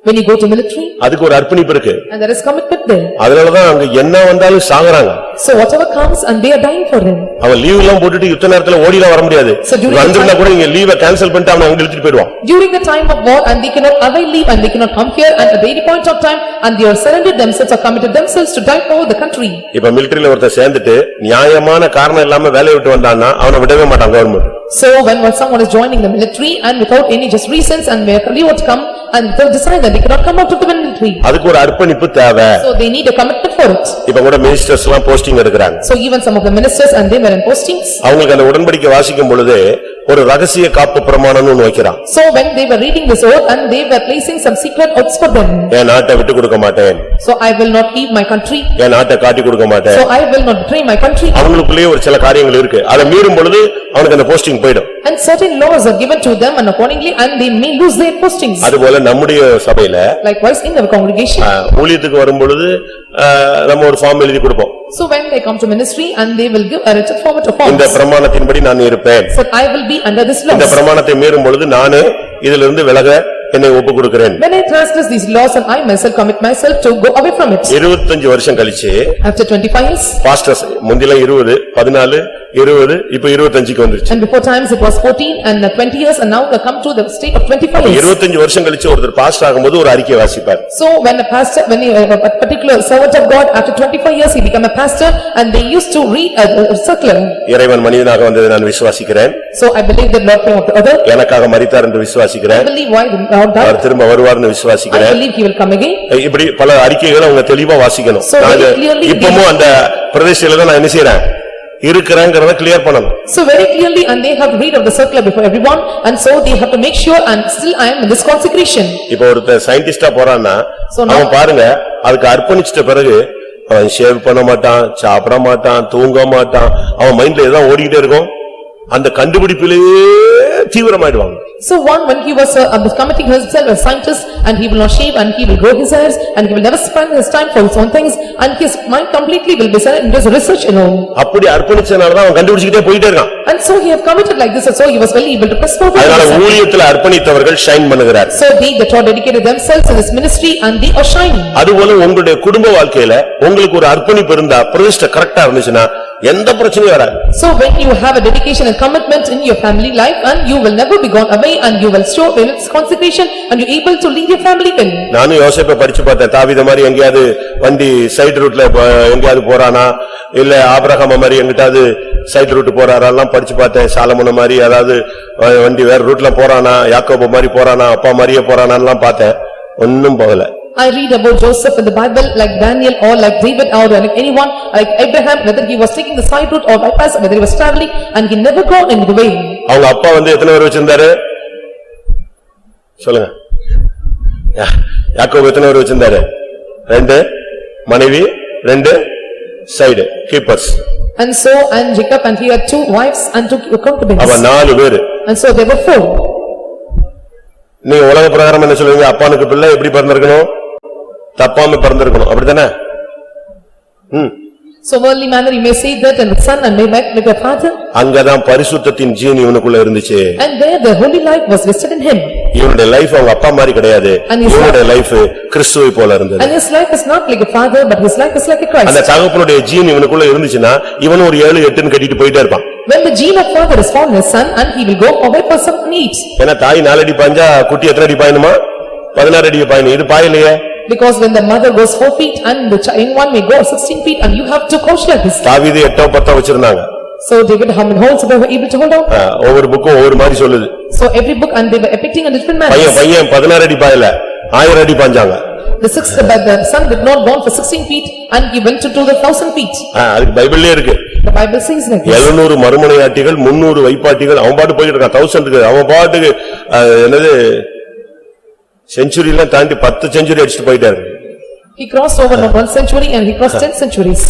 when you go to military அதுக்கு ஒரு அர்ப்பணிப்பு இருக்கு. and there is commitment there. அதனாலதான் அங்க என்ன வந்தாலும் சாகுறாங்க. So whatever comes and they are dying for him. அவன் லீவ் எல்லாம் போட்டுட்டு யுத்த நேரத்துல ஓடிலாம் வர முடியாது. வந்திருந்தா கூட இங்க லீவை கேன்சல் பண்ணிட்டு அவன் அங்க இழுத்துட்டு போயிடுவான். During the time of war and they cannot avail leave and they cannot come here and at any point of time and they are surrendered themselves or committed themselves to die for the country. இப்ப மிலிட்டரியில ஒருத்தர் சேர்ந்துட்டு நியாயமான காரணம் இல்லாம வேலையை விட்டு வந்தான்னா அவனை விடவே மாட்டான் government. So when someone is joining the military and without any just reasons and may would come and they decide that they cannot come out of the military. அதுக்கு ஒரு அர்ப்பணிப்பு தேவை. So they need a commitment for it. இப்ப கூட மினிஸ்டர்ஸ் எல்லாம் போஸ்டிங் எடுக்கறாங்க. So even some of the ministers and they were in postings. அவங்களுக்கு அந்த உடன்படிக்கை வாசிக்கும் பொழுது ஒரு ரகசிய காப்பு பிரமாணம்னு ஒன்னு வைக்கிறான். So when they were reading this oath and they were placing some secret oaths for them. என் நாட்டை விட்டு கொடுக்க மாட்டேன். So I will not leave my country. என் நாட்டை காட்டி கொடுக்க மாட்டேன். So I will not betray my country. அவங்களுக்குள்ளே ஒரு சில காரியங்கள் இருக்கு. அதை மீறும் பொழுது அவனுக்கு அந்த போஸ்டிங் போய்டும். And certain laws are given to them and accordingly and they may lose their postings. அதுபோல நம்முடைய சபையில Likewise in our congregation. ஊழியத்துக்கு வரும் பொழுது நம்ம ஒரு ஃபார்ம் எழுதி கொடுப்போம். So when they come to ministry and they will give a written format of forms. இந்த பிரமாணத்தின்படி நான் இருப்பேன். So I will be under this law. இந்த பிரமாணத்தை மீறும் பொழுது நானே இதிலிருந்து விலக என்னை ஒப்புக் கொடுக்கிறேன். When I transgress these laws and I myself commit myself to go away from it. 25 வருஷம் கழிச்சு After 25 years. பாஸ்டர்ஸ் முந்தில 20, 14, 20 இப்ப 25க்கு வந்துருச்சு. And before times it was 14 and 20 years and now they come to the state of 25 years. 25 வருஷம் கழிச்சு ஒருத்தர் பாஸ்டர் ஆகும்போது ஒரு அறிக்கை வாசிப்பார். So when a pastor, when a particular servant of God after 25 years he become a pastor and they used to read a circular. இறைவன் மனிதனாக வந்ததை நான் விசுவாசிக்கிறேன். So I believe that Lord came of the other. எனக்காக மரித்தார் என்று விசுவாசிக்கிறேன். I believe why Lord died. அவர் திரும்ப வருவார்னு I விசுவாசிக்கிறேன். believe he will come again. இப்படி பல அறிக்கைகளை அவங்க தெளிவா வாசிக்கணும். So very clearly இப்பவும் அந்த பிரதேசத்துல தான் நான் என்ன செய்றேன் இருக்கிறேங்கறத கிளியர் பண்ணணும். So very clearly and they have to read of the circular before everyone and so they have to make sure and still I am in this consecration. இப்போ ஒருத்தர் சயின்டிஸ்டா போறான்னா அவன் பாருங்க அதுக்கு அர்ப்பணிச்சிட்ட பிறகு அவன் ஷேவ் பண்ண மாட்டான், சாப்பிட மாட்டான், தூங்க மாட்டான், அவன் மைண்ட்ல ஏதாவது ஓடிக்கிட்டே இருக்கும். அந்த கண்டுபிடிப்பிலேயே தீவிரமாயிடுவாங்க. So one when he was committing himself as scientist and he will not shave and he will grow his hairs and he will never spend his time for his own things and his mind completely will be set into research alone. அப்படி அர்ப்பணிச்சனால தான் அவன் கண்டுபிடிச்சிட்டே போயிட்டே இருக்கான். And so he have committed like this and so he was well able to press forward. அதனால ஊழியத்துல அர்ப்பணித்தவர்கள் ஷைன் பண்ணுகிறார். So they that are dedicated themselves in this ministry and they are shining. அதுபோல உங்களுடைய குடும்ப வாழ்க்கையில உங்களுக்கு ஒரு அர்ப்பணிப்பு இருந்தா பிரதிஷ்டை கரெக்டா இருந்துச்சுன்னா எந்த பிரச்சனையும் வராது. So when you have a dedication and commitment in your family life and you will never be gone away and you will show in its consecration and you able to lead your family well. நானும் யோசேப்பை படிச்சு பார்த்தேன். தாவீது மாதிரி எங்கயாவது வண்டி சைடு ரூட்ல எங்கயாவது போறானா இல்ல ஆபிரகாம் மாதிரி எங்கிட்டாவது சைடு ரூட் போறாரெல்லாம் படிச்சு பார்த்தேன். சாலமோன் மாதிரி அதாவது வண்டி வேற ரூட்ல போறானா, யாக்கோபு மாதிரி போறானா, அப்பா மாதிரியே போறானான்லாம் பார்த்தேன். ஒன்னும் போகல. I read about Joseph in the Bible like Daniel or like David or like anyone like Abraham, whether he was taking the side route or bypass, whether he was traveling and he never gone in the way. அவங்க அப்பா எத்தனை பேர் வச்சிருந்தாரு சொல்லுங்க. யாக்கோபு எத்தனை பேர் வச்சிருந்தாரு? 2 மனைவி 2 side keepers. And so and Jacob and he had 2 wives and 2 concubines. அவ 4 பேர். And so there were 4. நீ உலக பிரகாரம் என்ன சொல்லுவீங்க? அப்பானுக்கு பிள்ளை எப்படி பிறந்திருக்கணும்? தப்பாம பிறந்திருக்கணும். அப்படிதானே? So worldly manner you may say that and the son and may make a father. அங்கதான் பரிசுத்தத்தின் ஜீன் இவனுக்குள்ள இருந்துச்சு. And there the holy life was vested in him. இவனுடைய லைஃப் அவங்க அப்பா மாதிரி கிடையாது. இவனுடைய லைஃப் கிறிஸ்துவை போல இருந்தது. And his life is not like a father but his life is like a Christ. அந்த தகப்பனுடைய ஜீன் இவனுக்குள்ள இருந்துச்சுனா இவன் ஒரு 7 8 ன்னு கட்டிட்டு போயிட்டே இருப்பான். When the gene of father is found in his son and he will go away for some needs. ஏனா தாய் 4 அடி பாஞ்சா குட்டி எத்தனை அடி பாயணுமா? 16 அடி பாயணும். இது பாயலையே. Because when the mother goes 4 feet and the young one may go 16 feet and you have to coach like this. தாவீது 8 10 வச்சிருந்தாங்க. So David how many holes they were able to hold on? ஒவ்வொரு புக்கும் ஒவ்வொரு மாதிரி சொல்லுது. So every book and they were depicting a different manner. பையன் 16 அடி பாயல 1000 அடி பாஞ்சாங்க. The sixth but the son did not go for 16 feet and he went to the 1000 feet. அதுக்கு பைபிள்லயே இருக்கு. The Bible says like this. 700 மறுமனையாட்டிகள் 300 வைப்பாட்டிகள் அவன் பாட்டு போயிட்டு இருக்கான் 1000க்கு அவன் பாட்டுக்கு என்னது செஞ்சுரிலாம் தாண்டி 10 செஞ்சுரி அடிச்சிட்டு போயிட்டாரு. He crossed over not 1 century and he crossed 10 centuries.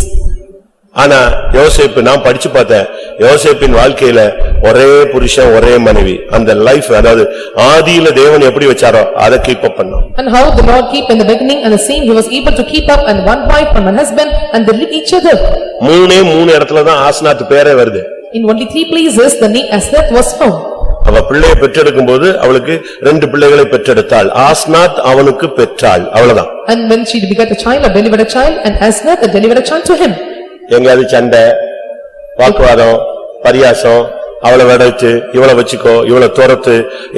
ஆனா யோசேப்பு நான் படிச்சு பார்த்தேன். யோசேப்பின் வாழ்க்கையில ஒரே புருஷன் ஒரே மனைவி அந்த லைஃப் அதாவது ஆதியில தேவன் எப்படி வச்சாரோ அதை கீப் அப் பண்ணான். And how the Lord keep in the beginning and the same he was able to keep up and one wife and one husband and they live each other. மூணே இடத்துல தான் ஆஸ்நாத் பேரே வருது. In only 3 places the name Asnath was found. அவ பிள்ளையை பெற்றெடுக்கும்போது அவளுக்கு 2 பிள்ளைகளை பெற்றெடுத்தாள். ஆஸ்நாத் அவனுக்கு பெற்றாள். அவ்வளவுதான். And when she begat a child or delivered a child and Asnath delivered a child to him. எங்கயாவது சண்டை வாக்குவாதம் பரியாசம் அவளை வச்சு இவளை வச்சுக்கோ இவளை துரத்து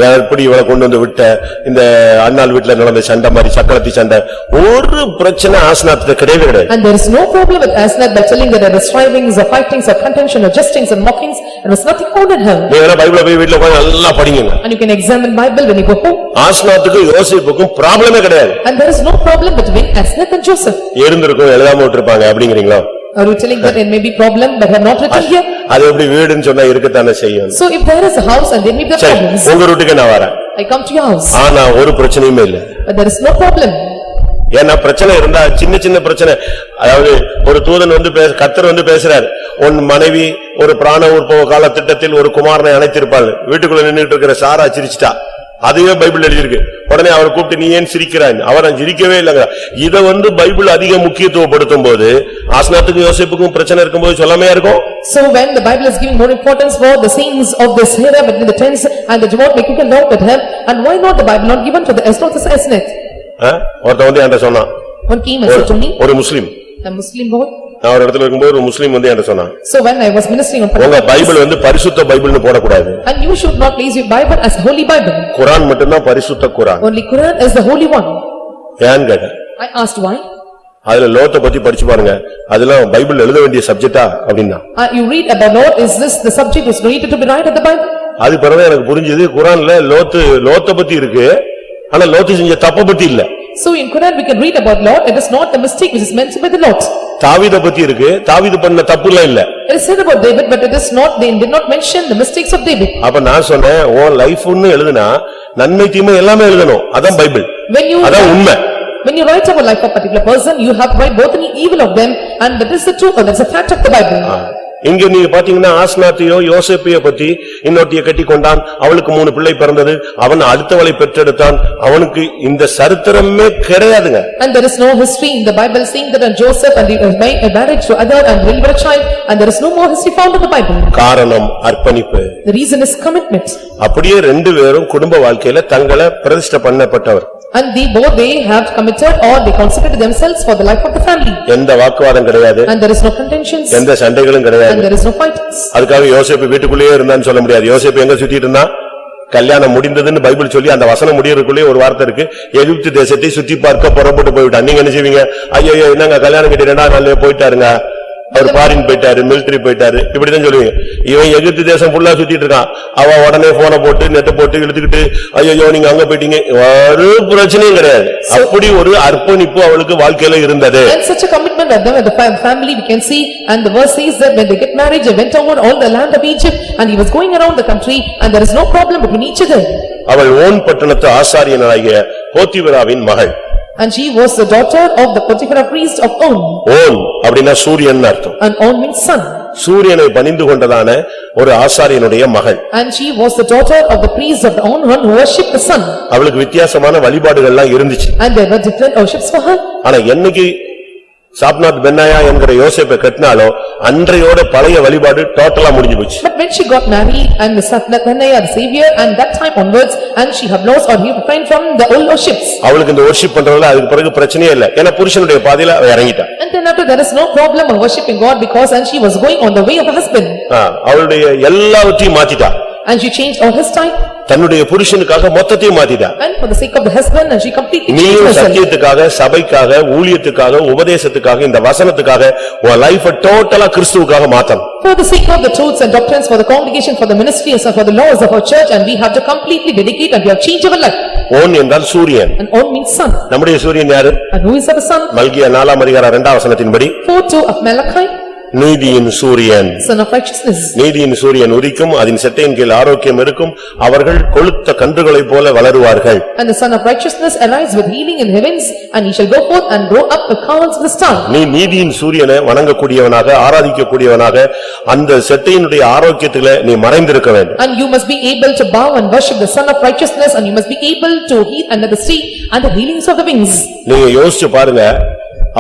எப்படி இவளை கொண்டு வந்து விட்ட இந்த அண்ணாள் வீட்டுல நடந்த சண்டை மாதிரி சக்கரத்தி சண்டை ஒரு பிரச்சனை ஆஸ்நாத்துல கிடையவே கிடையாது. And there is no problem with Asnath by telling that there are strivings or fightings or contention or jestings and mockings and there was nothing found in her. நீ வேணா பைபிளை போய் வீட்டுல போய் நல்லா படிங்க. And you can examine Bible when you go home. ஆஸ்நாத்துக்கும் யோசேப்புக்கும் ப்ராப்ளமே கிடையாது. And there is no problem between Asnath and Joseph. இருந்திருக்கும் எழுதாம விட்டுருப்பாங்க அப்படிங்கிறீங்களா? Are you telling that there may be problem but have not written here? அது எப்படி வீடுன்னு சொன்னா இருக்கத்தானே செய்யும். So if there is a house and there may be problems. உங்க ரூட்டுக்கு நான் வரேன். I come to your house. ஆனா ஒரு பிரச்சனையுமே இல்ல. But there is no problem. ஏன்னா பிரச்சனை இருந்தா சின்ன பிரச்சனை அதாவது ஒரு தூதன் வந்து கர்த்தர் வந்து பேசுறாரு உன் மனைவி ஒரு பிராண உற்பவ கால திட்டத்தில் ஒரு குமாரனை அணைத்திருப்பாள் வீட்டுக்குள்ள நின்னுட்டு இருக்கிற சாரா சிரிச்சிட்டா அதுவே பைபிள் எழுதியிருக்கு உடனே அவரை கூப்பிட்டு நீ ஏன் சிரிக்கிறாய் அவரை சிரிக்கவே இல்லைங்க இத வந்து பைபிள் அதிக முக்கியத்துவப்படுத்தும் போது ஆஸ்நாத்துக்கும் யோசேப்புக்கும் பிரச்சனை இருக்கும்போது சொல்லாமையா இருக்கும். So when the Bible is giving more importance for the scenes of this era between the tense and the Jewot make you can doubt with him and why not the Bible not given to the Asnath? ஒருத்தன் வந்து என்கிட்ட சொன்னான் One came and said to me, ஒரு முஸ்லிம் a Muslim boy. நான் ஒரு இடத்துல இருக்கும்போது ஒரு முஸ்லிம் வந்து என்கிட்ட சொன்னான். So when I was ministering on உங்க பைபிள் வந்து பரிசுத்த பைபிள்னு போடக்கூடாது. And you should not place your Bible as holy Bible. குர்ஆன் மட்டும் தான் பரிசுத்த குர்ஆன். Only Quran is the holy one. ஏன் கேட்டேன். I asked why. அதுல லோத்தை பத்தி படிச்சு பாருங்க அதெல்லாம் பைபிள் எழுத வேண்டிய சப்ஜெக்ட்டா அப்படினா. You read about Lot is this the subject is needed to be right at the Bible? அது பிறகு எனக்கு புரிஞ்சது குர்ஆன்ல லோத்தை பத்தி இருக்கு ஆனா லோத்து செஞ்ச தப்ப பத்தி இல்ல. So in Quran we can read about Lot it is not the mistake which is mentioned by the Lot. தாவீத பத்தி இருக்கு தாவீது பண்ண தப்பு இல்ல. It is said about David but it is not they did not mention the mistakes of David. அப்ப நான் சொன்னேன் ஓ லைஃப்னு எழுதுனா நன்மை தீமை எல்லாமே எழுதணும் அதான் பைபிள். அதான் உண்மை. When you write about life of a particular person you have to write both the evil of them and that is the truth and that's a fact of the Bible. இங்க நீங்க பாத்தீங்கன்னா ஆஸ்நாத்தையோ யோசேப்பையோ பத்தி இன்னொருத்திய கட்டி கொண்டான் அவளுக்கு 3 பிள்ளை பிறந்தது அவன் அடுத்தவளை பெற்றெடுத்தான் அவனுக்கு இந்த சரித்திரமே கிடையாதுங்க. And there is no history in the Bible saying that Joseph and he made a marriage to other and delivered a child and there is no more history found in the Bible. காரணம் அர்ப்பணிப்பு. The reason is commitment. அப்படியே ரெண்டு பேரும் குடும்ப வாழ்க்கையில தங்களை பிரதிஷ்டை பண்ணப்பட்டவர். And they have committed or they consecrated themselves for the life of the family. எந்த வாக்குவாதம் கிடையாது. And there is no contentions. எந்த சண்டைகளும் கிடையாது. And there is no fightings. அதுக்காக யோசேப்பு வீட்டுக்குள்ளேயே இருந்தான்னு சொல்ல முடியாது. யோசேப்பு எங்க சுத்திட்டு இருந்தா கல்யாணம் முடிந்ததுன்னு பைபிள் சொல்லி அந்த வசனம் முடியறதுக்குள்ளே ஒரு வார்த்தை இருக்கு எகிப்து தேசத்தை சுத்தி பார்க்க புறப்பட்டு போய்விட்டான். நீங்க என்ன செய்வீங்க ஐயோ என்னங்க கல்யாணம் கட்டி 2ஆம் நாள்லயே போயிட்டாருங்க அவர் ஃபாரின் போயிட்டாரு, மிலிட்டரி போயிட்டாரு, இப்படிதான் சொல்லுவீங்க. இவன் எகிப்து தேசம் ஃபுல்லா சுத்திட்டு இருக்கான். அவ உடனே போனை போட்டு நெட்டை போட்டு இழுத்துக்கிட்டு ஐயோ நீங்க அங்க போயிட்டீங்க, ஒரு பிரச்சனையும் கிடையாது. அப்படி ஒரு அர்ப்பணிப்பு அவளுக்கு வாழ்க்கையில இருந்தது. And such a commitment of them and the family we can see, and the verse says that when they get married they went over all the land of Egypt and he was going around the country and there is no problem between each other. அவள் ஓன் பட்டணத்து ஆசாரியனாகிய போத்திபிராவின் மகள். And she was the daughter of the Potiphar priest of On. Own அப்படின்னா சூரியன் அர்த்தம். And On means sun. சூரியனை பணிந்து கொண்டதான ஒரு ஆசாரியனுடைய மகள். And she was the daughter of the priest of the On one who worshipped the sun. அவளுக்கு வித்தியாசமான வழிபாடுகள்லாம் இருந்துச்சு. And there were different worships for her. ஆனா என்னைக்கு சாப்நாத் பென்னாயா என்கிற யோசேப்பை கட்டினாலும் அன்றையோட பழைய வழிபாடு டோட்டலா முடிஞ்சு போச்சு. But when she got married and the Sapnath Benaiah the savior and that time onwards and she have lost or he refrained from the old worships. அவளுக்கு இந்த worship பண்றதுல அதுக்கு பிறகு பிரச்சனையே இல்ல. ஏன்னா புருஷனுடைய பாதையில அவ இறங்கிட்டா. And then after there is no problem of worshipping God because and she was going on the way of her husband. அவளுடைய எல்லாவற்றையும் மாத்திட்டா. And she changed all his time. தன்னுடைய புருஷனுக்காக மொத்தத்தையும் மாத்திட்டா. And for the sake of the husband and she completely changed நீயும் herself. சத்தியத்துக்காக, சபைக்காக, ஊழியத்துக்காக, உபதேசத்துக்காக, இந்த வசனத்துக்காக உன் லைஃப டோட்டலா கிறிஸ்துவுக்காக மாத்தணும். For the sake of the truths and doctrines, for the congregation, for the ministry and for the laws of our church and we have to completely dedicate and we have changed our life. Own என்றால் சூரியன். And On means sun. நம்முடைய சூரியன் யாரு? And who is our sun? மல்கியா 4:2 வசனத்தின்படி 4:2 of Malachi. நீதியின் சூரியன். Son of righteousness. நீதியின் சூரியன் உதிக்கும், அதன் செட்டையின் கீழ் ஆரோக்கியம் இருக்கும், அவர்கள் கொழுத்த கன்றுகளைப் போல வளருவார்கள். And the son of righteousness arise with healing in heavens and he shall go forth and grow up the calves of the star. நீ நீதியின் சூரியனை வணங்கக்கூடியவனாக, ஆராதிக்கக்கூடியவனாக, அந்த செட்டையினுடைய ஆரோக்கியத்திலே நீ மறைந்திருக்க வேண்டும். And you must be able to bow and worship the son of righteousness and you must be able to heal under the sea and the healings of the wings. நீங்க யோசிச்சு பாருங்க,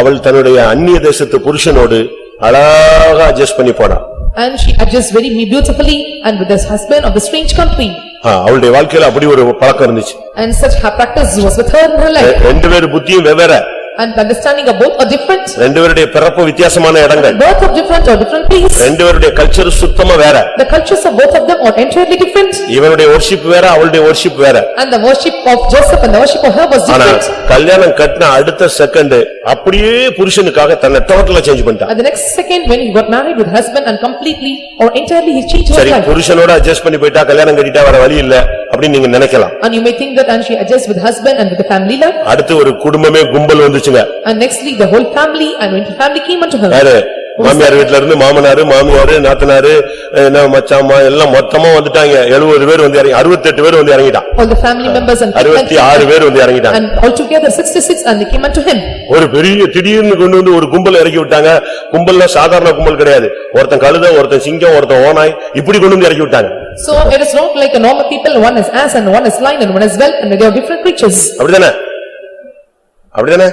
அவள் தன்னுடைய அந்நிய தேசத்து புருஷனோடு அழகா அட்ஜஸ்ட் பண்ணி போனா. And she adjusts very beautifully and with this husband of the strange country. அவளுடைய வாழ்க்கையில அப்படி ஒரு பழக்கம் இருந்துச்சு. And such her practice was with her in her life. ரெண்டு பேர் புத்தியும் வெவ்வேறு. And the understanding of both are different. ரெண்டு பேருடைய பிறப்பு வித்தியாசமான இடங்கள். Both are different or different place. ரெண்டு பேருடைய கல்ச்சர் சுத்தமா வேற. The cultures of both of them are entirely different. இவனுடைய worship வேற, அவளுடைய worship வேற. And the worship of Joseph and the worship of her was different. கல்யாணம் கட்டின அடுத்த செகண்ட் அப்படியே புருஷனுக்காக தன்னை டோட்டலா சேஞ்ச் பண்ணிட்டான். And the next second when he got married with husband and completely or entirely he changed his சரி, life. புருஷனோட அட்ஜஸ்ட் பண்ணி போயிட்டா கல்யாணம் கட்டிட்டா வர வழி இல்ல அப்படி நீங்க நினைக்கலாம். And you may think that and she adjusts with husband and with the family life. அடுத்து ஒரு குடும்பமே கும்பல் வந்துச்சுங்க. And nextly the whole family and when the family came unto her. யாரு? மாமியார் வீட்ல இருந்து மாமனாரு, மாமியாரு, நாத்தனாரு, என்ன மச்சாமா எல்லாம் மொத்தமா வந்துட்டாங்க. 70 பேர் வந்து இறங்கி 68 பேர் வந்து இறங்கிட்டான். All the family members and 66 பேர் வந்து இறங்கிட்டாங்க. and altogether 66 and they came unto him. ஒரு பெரிய திடீர்னு கொண்டு வந்து ஒரு கும்பல் இறக்கி விட்டாங்க. கும்பல்ல சாதாரண கும்பல் கிடையாது. ஒருத்தன் கழுதை, ஒருத்தன் சிங்கம், ஒருத்தன் ஓநாய், இப்படி கொண்டு வந்து இறக்கி விட்டாங்க. So it is not like a normal people, one is ass and one is lion and one is whelp and they are different creatures. அப்படிதானே? அப்படிதானே?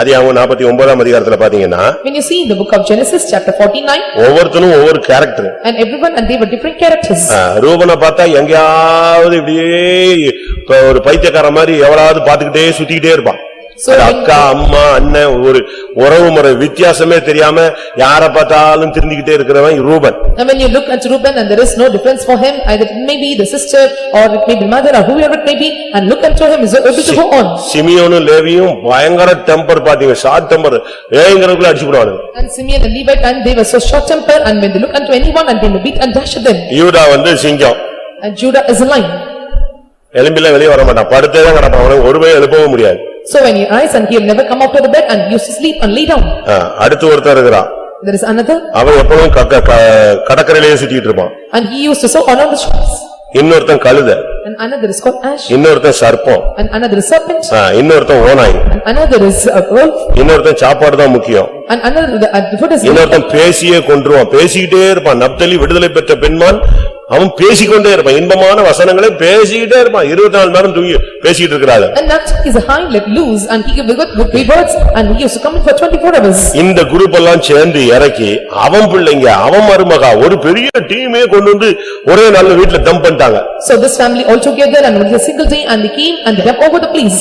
ஆதியாகமம் 49ஆம் அதிகாரத்துல பாத்தீங்கன்னா When you see in the book of Genesis chapter 49 ஒவ்வொருத்தனும் ஒவ்வொரு character. and everyone and they were different characters. ரூபனை பார்த்தா எங்கயாவது இப்படியே ஒரு பைத்தியக்கார மாதிரி எவளாவது பாத்துக்கிட்டே சுத்திக்கிட்டே இருப்பான். அக்கா, அம்மா, அண்ணன், ஒரு உறவு முறை வித்தியாசமே தெரியாம யார பார்த்தாலும் திருந்திக்கிட்டே இருக்கிறவன் Ruban. And when you look at Reuben and there is no difference for him, either it may be the sister or it may be mother or whoever it may be, and look unto him is able to go on. சிமியோனும் லேவியும் பயங்கர டெம்பர் பாத்தீங்க, ஷார்ட் டெம்பர், ஏங்கறதுக்குள்ள அடிச்சு போடுவாங்க. And Simeon and Levite and they were so short temper and when they look unto anyone and they may beat and dash at them. யூதா வந்து சிங்கம். And Judah is a lion. எலும்பில வெளிய வர மாட்டான், படுத்தே தான் கிடப்பான், அவனுக்கு ஒருவே எழுப்பவும் முடியாது. So when he rise and he will never come out of the bed and he used to sleep and lay down. அடுத்து ஒருத்தர் இருக்கிறான். There is another. அவன் எப்பவும் கடற்கரையிலேயே சுத்திட்டு இருப்பான். And he used to sow on the shores. இன்னொருத்தன் கழுதை. And another is called ash. இன்னொருத்தன் சர்ப்பம். And another is serpent. இன்னொருத்தன் ஓநாய். And another is a wolf. இன்னொருத்தன் சாப்பாடு தான் முக்கியம். And another the food is. இன்னொருத்தன் பேசியே கொன்றுவான், பேசிக்கிட்டே இருப்பான். நப்தலி விடுதலை பெற்ற பெண்மான், அவன் பேசிக்கொண்டே இருப்பான், இன்பமான வசனங்களை பேசிக்கிட்டே இருப்பான். 24 மணி நேரம் தூங்கி பேசிட்டு இருக்கிறாள். And that is a hind let loose and he gave good words and he used to come in for 24 hours. இந்த குரூப் எல்லாம் சேர்ந்து இறக்கி அவன் பிள்ளைங்க, அவன் மருமகா, ஒரு பெரிய டீமே கொண்டு வந்து ஒரே நாள்ல வீட்டுல டம்ப் பண்ணிட்டாங்க. So this family all together and with a single day and they came and they dumped over the place.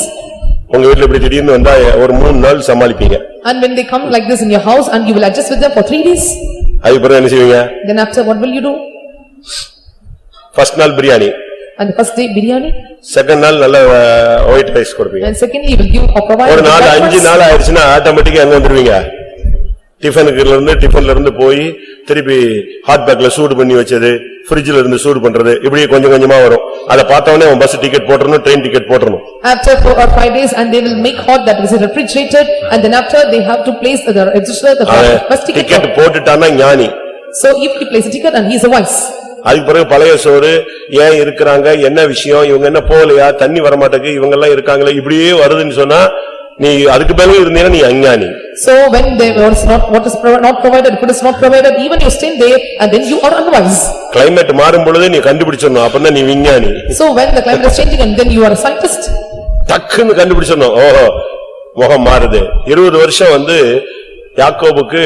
உங்க வீட்டுல இப்படி திடீர்னு வந்தா ஒரு 3 நாள் சமாளிப்பீங்க. And when they come like this in your house and you will adjust with them for 3 days. அதுக்கப்புறம் என்ன செய்வீங்க? Then after what will you do? First நாள் biryani. And the first day biryani. Second நாள் நல்ல ஒயிட் ரைஸ் கொடுப்பீங்க. And secondly you will give or provide. ஒரு 4-5 நாள் ஆயிடுச்சுன்னா ஆட்டோமேட்டிக்கா எங்க வந்துருவீங்க? டிஃபன்ல இருந்து போய் திருப்பி ஹாட் பேக்ல சூடு பண்ணி வச்சது, ஃப்ரிட்ஜ்ல இருந்து சூடு பண்றது, இப்படி கொஞ்சம் கொஞ்சமா வரும். அத பார்த்தவனே அவன் பஸ் டிக்கெட் போட்டுறணும், ட்ரெயின் டிக்கெட் போட்டுறணும். After 4 or 5 days and they will make hot that is refrigerated and then after they have to place the register the bus ticket. Ticket போட்டுட்டானா Gnani. So if he plays a ticket and he is a wise. அதுக்கு பிறகு பழைய சோறு ஏன் இருக்கிறாங்க, என்ன விஷயம், இவங்க என்ன போகலையா, தண்ணி வர மாட்டேங்குது, இவங்க எல்லாம் இருக்காங்களே, இப்படியே வருதுன்னு சொன்னா நீ அதுக்கு மேல இருந்தீங்கன்னா நீ அஞ்ஞானி. So when there was not what is not provided, food is not provided, even you stay there and then you are unwise. Climate மாறும் பொழுது நீ கண்டுபிடிச்சிடணும், அப்பதான் நீ விஞ்ஞானி. So when the climate is changing and then you are a scientist. டக்குன்னு கண்டுபிடிச்சிடணும், ஓஹோ முகம் மாறுது. 20 வருஷம் யாக்கோபுக்கு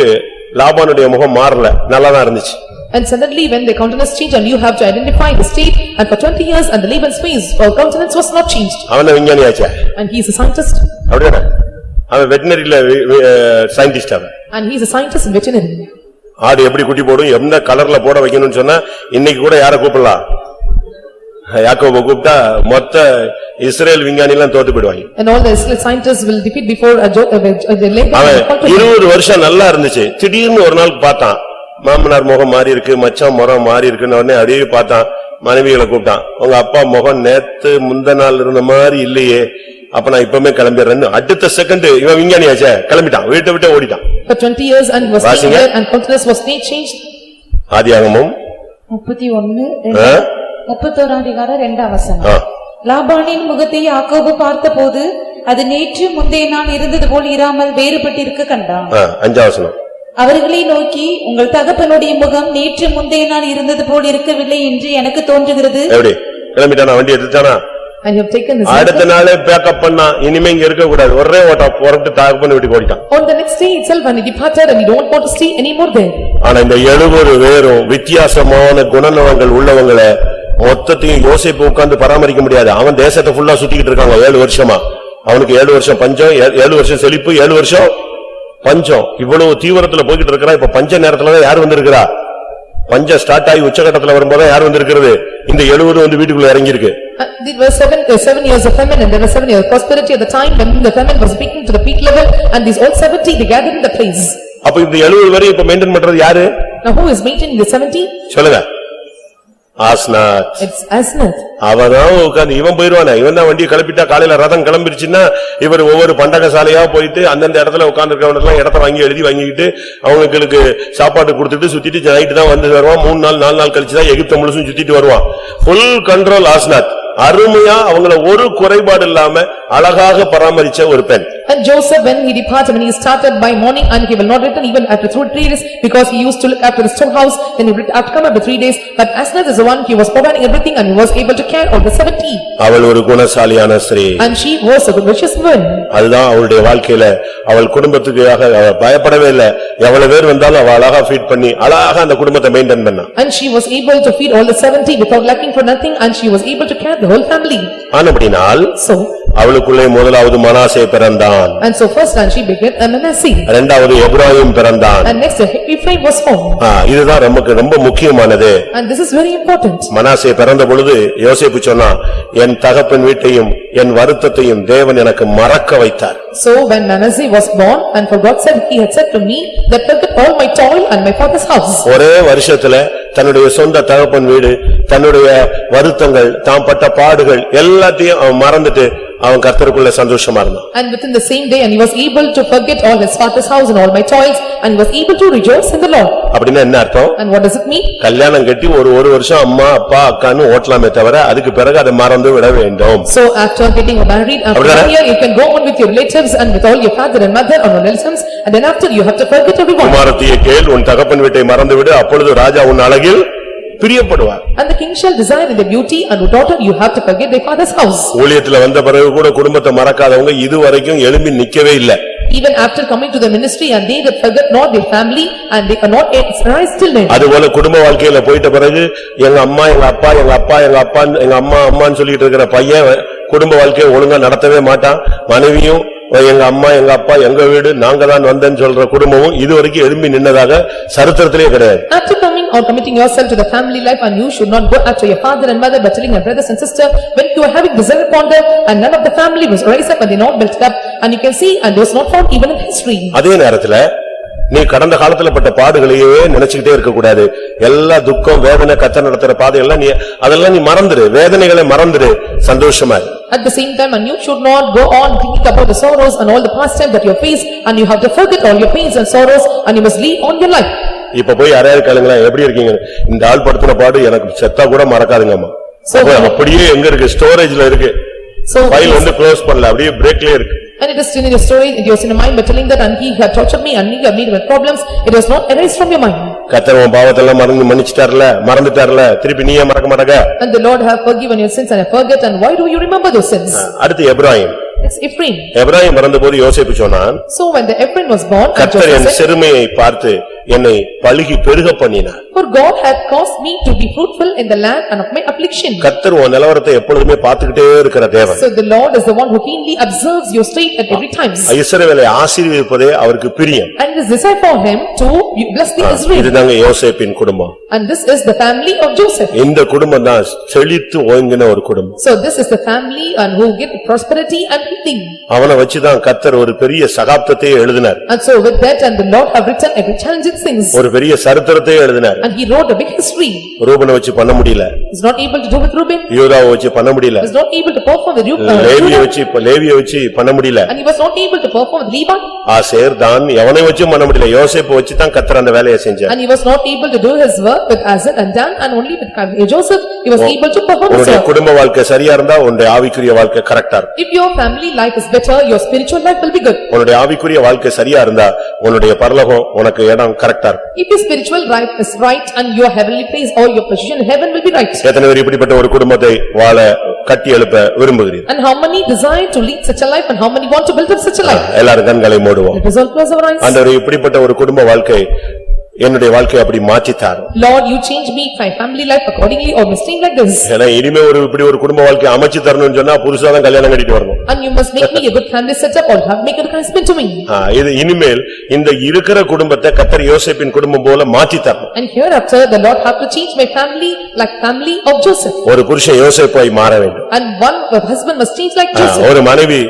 லாபானுடைய முகம் மாறல, நல்லாதான் இருந்துச்சு. And suddenly when the countenance changed and you have to identify the state and for 20 years and the Laban's face or countenance was not changed. அவன விஞ்ஞானியாச்சே. And he is a scientist. அப்படியே அவன் வெட்டரினரியில சயின்டிஸ்ட் அவன். And he is a scientist in veterinary. ஆடு எப்படி குட்டி போடும், எந்த கலர்ல போட வைக்கணும்னு சொன்னா இன்னைக்கு கூட யாரை கூப்பிடலாம், யாக்கோபை கூப்பிட்டா மொத்த இஸ்ரேல் விஞ்ஞானி எல்லாம் தோத்து போயிடுவாங்க. And all the Israel scientists will defeat before the Laban. 20 வருஷம் நல்லா இருந்துச்சு, திடீர்னு ஒரு நாள் பார்த்தான் மாமனார் முகம் மாறி இருக்கு, மச்சான் முகம் மாறி இருக்குன்னு உடனே அப்படியே பார்த்தான், மனைவிகளை கூப்பிட்டான், உங்க அப்பா முகம் நேத்து முந்த நாள் இருந்த மாதிரி இல்லையே, அப்ப நான் இப்பவுமே கிளம்பிடுறேன்னு. அடுத்த செகண்ட் இவன் விஞ்ஞானியாச்சே, கிளம்பிட்டான், வீட்டை விட்டு ஓடிட்டான். For 20 years and was staying there and countenance was changed. ஆதியாகமம் 31:2 லாபானின் முகத்தை யாக்கோபு பார்த்தபோது அது நேற்று முந்தைய நாள் இருந்தது போல் இராமல் வேறுபட்டிருக்க கண்டான். 5ஆம் வசனம். அவர்களை நோக்கி, உங்கள் தகப்பனுடைய முகம் நேற்று முந்தைய நாள் இருந்தது போல் இருக்கவில்லை என்று எனக்கு தோன்றுகிறது. எப்படி கிளம்பிட்டானா, வண்டி எடுத்துட்டானா, And you have taken this. அடுத்த நாளே பேக்கப் பண்ணா, இனிமே இங்க இருக்க கூடாது, ஒரே ஓட்ட புறப்பட்டு தகப்பன் வீட்டுக்கு ஓடிட்டான். On the next day itself when he departed and he don't want to stay anymore there. ஆனா இந்த 70 பேரும் வித்தியாசமான குணநலங்கள் உள்ளவங்களை மொத்தத்தையும் யோசேப்பு உட்கார்ந்து பராமரிக்க முடியாது. அவன் தேசத்தை ஃபுல்லா சுத்திக்கிட்டு இருக்காங்க 7 வருஷமா. அவனுக்கு 7 வருஷம் பஞ்சம், 7 வருஷம் செழிப்பு, 7 வருஷம் பஞ்சம். இவ்வளவு தீவிரத்துல போய்கிட்டு இருக்கிறா. இப்ப பஞ்ச நேரத்துலதான் யார் வந்திருக்கிறா, பஞ்சம் ஸ்டார்ட் ஆகி உச்சகட்டத்துல வரும்போது யார் வந்திருக்கிறது, இந்த 70 வீட்டுக்குள்ள இறங்கி இருக்கு. There were 7 years of famine and there were 7 years of prosperity at the time when the famine was speaking to the peak level and these all 70 they gathered in the place. அப்ப இந்த 70 வரை இப்ப மெயின்டைன் பண்றது யாரு? Now who is maintaining the 70? சொல்லுங்க. ஆஸ்நாத். It's Asnath. அவதான் உட்கார்ந்து இவன் போயிருவானே, இவன் தான் வண்டியை கிளப்பிட்டா, காலையில ரதம் கிளம்பிருச்சுன்னா இவர் ஒவ்வொரு பண்டக சாலையா போயிட்டு அந்தந்த இடத்துல உட்கார்ந்து இருக்கவனுக்கு இடத்த வாங்கிக்கிட்டு அவங்களுக்கு சாப்பாடு கொடுத்துட்டு சுத்திட்டு நைட்டு தான் வந்து வருவான். 3 நாள் 4 நாள் கழிச்சுதான் எகிப்து முழுசும் சுத்திட்டு வருவான். ஃபுல் கண்ட்ரோல் ஆஸ்நாத். அருமையா அவங்கள ஒரு குறைபாடு இல்லாம அழகாக பராமரிச்ச ஒரு பெண். And Joseph when he departed, when he started by morning and he will not return even after 3 days because he used to look after the storehouse, then he would have to come after 3 days. But Asnath is the one, he was providing everything and he was able to care all the 70. அவள் ஒரு குணசாலியான ஸ்திரீ. And she was a gracious woman. அதுதான் அவளுடைய வாழ்க்கையில அவள் குடும்பத்துக்காக பயப்படவே இல்லை. எவ்வளவு பேர் வந்தாலும் அவள் அழகா ஃபீட் பண்ணி அழகா அந்த குடும்பத்தை மெயின்டைன் பண்ணா. And she was able to feed all the 70 without lacking for nothing and she was able to care the whole family. ஆனபடினால் So அவளுக்குள்ளே முதலாவது மனாசே பிறந்தான். and so first and she begat Manasseh. இரண்டாவது எப்ராயிம் பிறந்தான். And next Ephraim was formed. இதுதான் நமக்கு ரொம்ப முக்கியமானது. And this is very important. Manasseh பிறந்த பொழுது யோசேப்பு சொன்னான், என் தகப்பன் வீட்டையும் என் வருத்தத்தையும் தேவன் எனக்கு மறக்க வைத்தார். So when Manasseh was born and for God said, he had said to me that forget all my toil and my father's house. ஒரே வருஷத்துல தன்னுடைய சொந்த தகப்பன் வீடு, தன்னுடைய வருத்தங்கள், தாம் பட்ட பாடுகள் எல்லாத்தையும் அவன் மறந்துட்டு அவன் கர்த்தருக்குள்ள சந்தோஷமா இருந்தான். And within the same day and he was able to forget all his father's house and all my toils and he was able to rejoice in the Lord. அப்படின்னா என்ன அர்த்தம்? And what does it mean? கல்யாணம் கட்டி ஒரு வருஷம் அம்மா அப்பா அக்கான்னு ஓட்டலாமே தவிர அதுக்கு பிறகு அதை மறந்து விட வேண்டும். So after getting married, after 1 year you can go on with your relatives and with all your father and mother or relatives and then after you have to forget everyone. குமாரத்தியை கேள், உன் தகப்பன் வீட்டை மறந்து விடு, அப்பொழுது ராஜா உன் அழகில் பிரியப்படுவார். And the king shall desire in the beauty and the daughter you have to forget their father's house. ஊழியத்துல வந்த பிறகு கூட குடும்பத்தை மறக்காதவங்க இதுவரைக்கும் எழும்பி நிக்கவே இல்லை. Even after coming to the ministry and they that forget not their family and they cannot rise till then. அதுபோல குடும்ப வாழ்க்கையில போயிட்ட பிறகு எங்க அம்மா எங்க அப்பா எங்க அப்பா எங்க அப்பா எங்க அம்மா அம்மான்னு சொல்லிட்டு இருக்கிற பையன் குடும்ப வாழ்க்கையை ஒழுங்கா நடத்தவே மாட்டான். மனைவியும் எங்க அம்மா எங்க அப்பா எங்க வீடு நாங்க தான் வந்தேன்னு சொல்ற குடும்பமும் இதுவரைக்கும் எழும்பி நின்னதாக சரித்திரத்திலே கிடையாது. After coming or committing yourself to the family life and you should not go after your father and mother but telling your brothers and sister when you are having desire upon them and none of the family was raised up and they not built up and you can see and was not found even in history. அதே நேரத்துல நீ கடந்த காலத்துல பட்ட பாடுகளையே நினைச்சுக்கிட்டே இருக்க கூடாது. எல்லா துக்கம் வேதனை கர்த்தர் நடத்துற பாதை எல்லாம் அதெல்லாம் நீ மறந்துடு, வேதனைகளை மறந்துடு, சந்தோஷமா இரு. At the same time, and you should not go on thinking about the sorrows and all the past time that you have faced, and you have to forget all your pains and sorrows, and you must leave on your life. இப்ப போய் யாரையாவது கேளுங்களேன், எப்படி இருக்கீங்க? இந்த ஆள் படுத்தின பாடு எனக்கு செத்தா கூட மறக்காதுங்கம்மா. அப்படியே எங்க இருக்கு? ஸ்டோரேஜ்ல இருக்கு. ஃபைல் வந்து க்ளோஸ் பண்ணல, அப்படியே பிரேக்லயே இருக்கு. And it is still in your story, it was in your mind, but telling that and he had tortured me and he had made problems, it was not erased from your mind. கர்த்தர் உன் பாவத்தெல்லாம் மறந்துட்டார்ல, திருப்பி நீயே மறக்க மாட்டங்க. And the Lord have forgiven your sins and I forget, and why do you remember those sins? அடுத்து எப்ராயிம். It's Ephraim. எப்ராயிம் பிறந்தபோது யோசேப்பு சொன்னான், So when the Ephraim was born, கர்த்தர் என் சிறுமையை பார்த்து என்னை பலுகி பெருக பண்ணினார். For God had caused me to be fruitful in the land and of my affliction. கர்த்தர் உன் நிலவரத்தை எப்பொழுதுமே பார்த்துக்கிட்டே இருக்கிற தேவன். So the Lord is the one who keenly observes your state at every time. இஸ்ரவேலை ஆசீர்வதிப்பதே அவருக்கு பிரியம். And it is desire for him to bless the Israel. இதுதாங்க யோசேப்பின் குடும்பம். And this is the family of Joseph. இந்த குடும்பம் தான் செழித்து ஓங்கின ஒரு குடும்பம். So this is the family and who get prosperity and healing. அவனை வச்சுதான் கர்த்தர் ஒரு பெரிய சகாப்தத்தை எழுதினார். And so with that and the Lord have written every challenging things. ஒரு பெரிய சரித்திரத்தை எழுதினார். And he wrote a big history. ரூபனை வச்சு பண்ண முடியல. He's not able to do with Reuben. யூதாவை வச்சு பண்ண முடியல. He's not able to perform with லேவியை வச்சு பண்ண முடியல. And he was not able to perform with Levi. Asher தான் எவனை வச்சு பண்ண முடியல. யோசேப்பு வச்சு தான் கர்த்தர் அந்த வேலையை செஞ்சார். And he was not able to do his work with Aser and Dan, and only with Joseph he was able to perform his உன்னுடைய work. குடும்ப வாழ்க்கை சரியா இருந்தா உன்னுடைய ஆவிக்குரிய வாழ்க்கை கரெக்டா இருக்கும். If your family life is better, your spiritual life will be good. உன்னுடைய ஆவிக்குரிய வாழ்க்கை சரியா இருந்தா உன்னுடைய பரலோகம் உனக்கு இடம் கரெக்டா இருக்கும். If your spiritual life is right and your heavenly place or your position in heaven will be right. எத்தனை பேர் இப்படிப்பட்ட ஒரு குடும்பத்தை வாழ கட்டி எழுப்ப விரும்புகிறீர்கள்? And how many desire to lead such a life and how many want to build up such a life? எல்லாரும் கண்களை மூடுவோம். Let us all close our eyes. ஆண்டவரே, இப்படிப்பட்ட ஒரு குடும்ப வாழ்க்கை என்னுடைய வாழ்க்கை அப்படி மாற்றித்தார். Lord, you change me my family life accordingly or mistake like this. ஏன்னா இனிமே இப்படி ஒரு குடும்ப வாழ்க்கை அமைச்சு தரணும்னு சொன்னா புருஷா தான் கல்யாணம் கட்டிட்டு வரணும். And you must make me a good family setup or make a good husband to me. இது இனிமேல் இந்த இருக்கிற குடும்பத்தை கர்த்தர் யோசேப்பின் குடும்பம் போல மாற்றி தரணும். And hereafter the Lord have to change my family like family of Joseph. ஒரு புருஷன் யோசேப்பாய் மாற வேண்டும். And one husband must change like Joseph. ஒரு மனைவி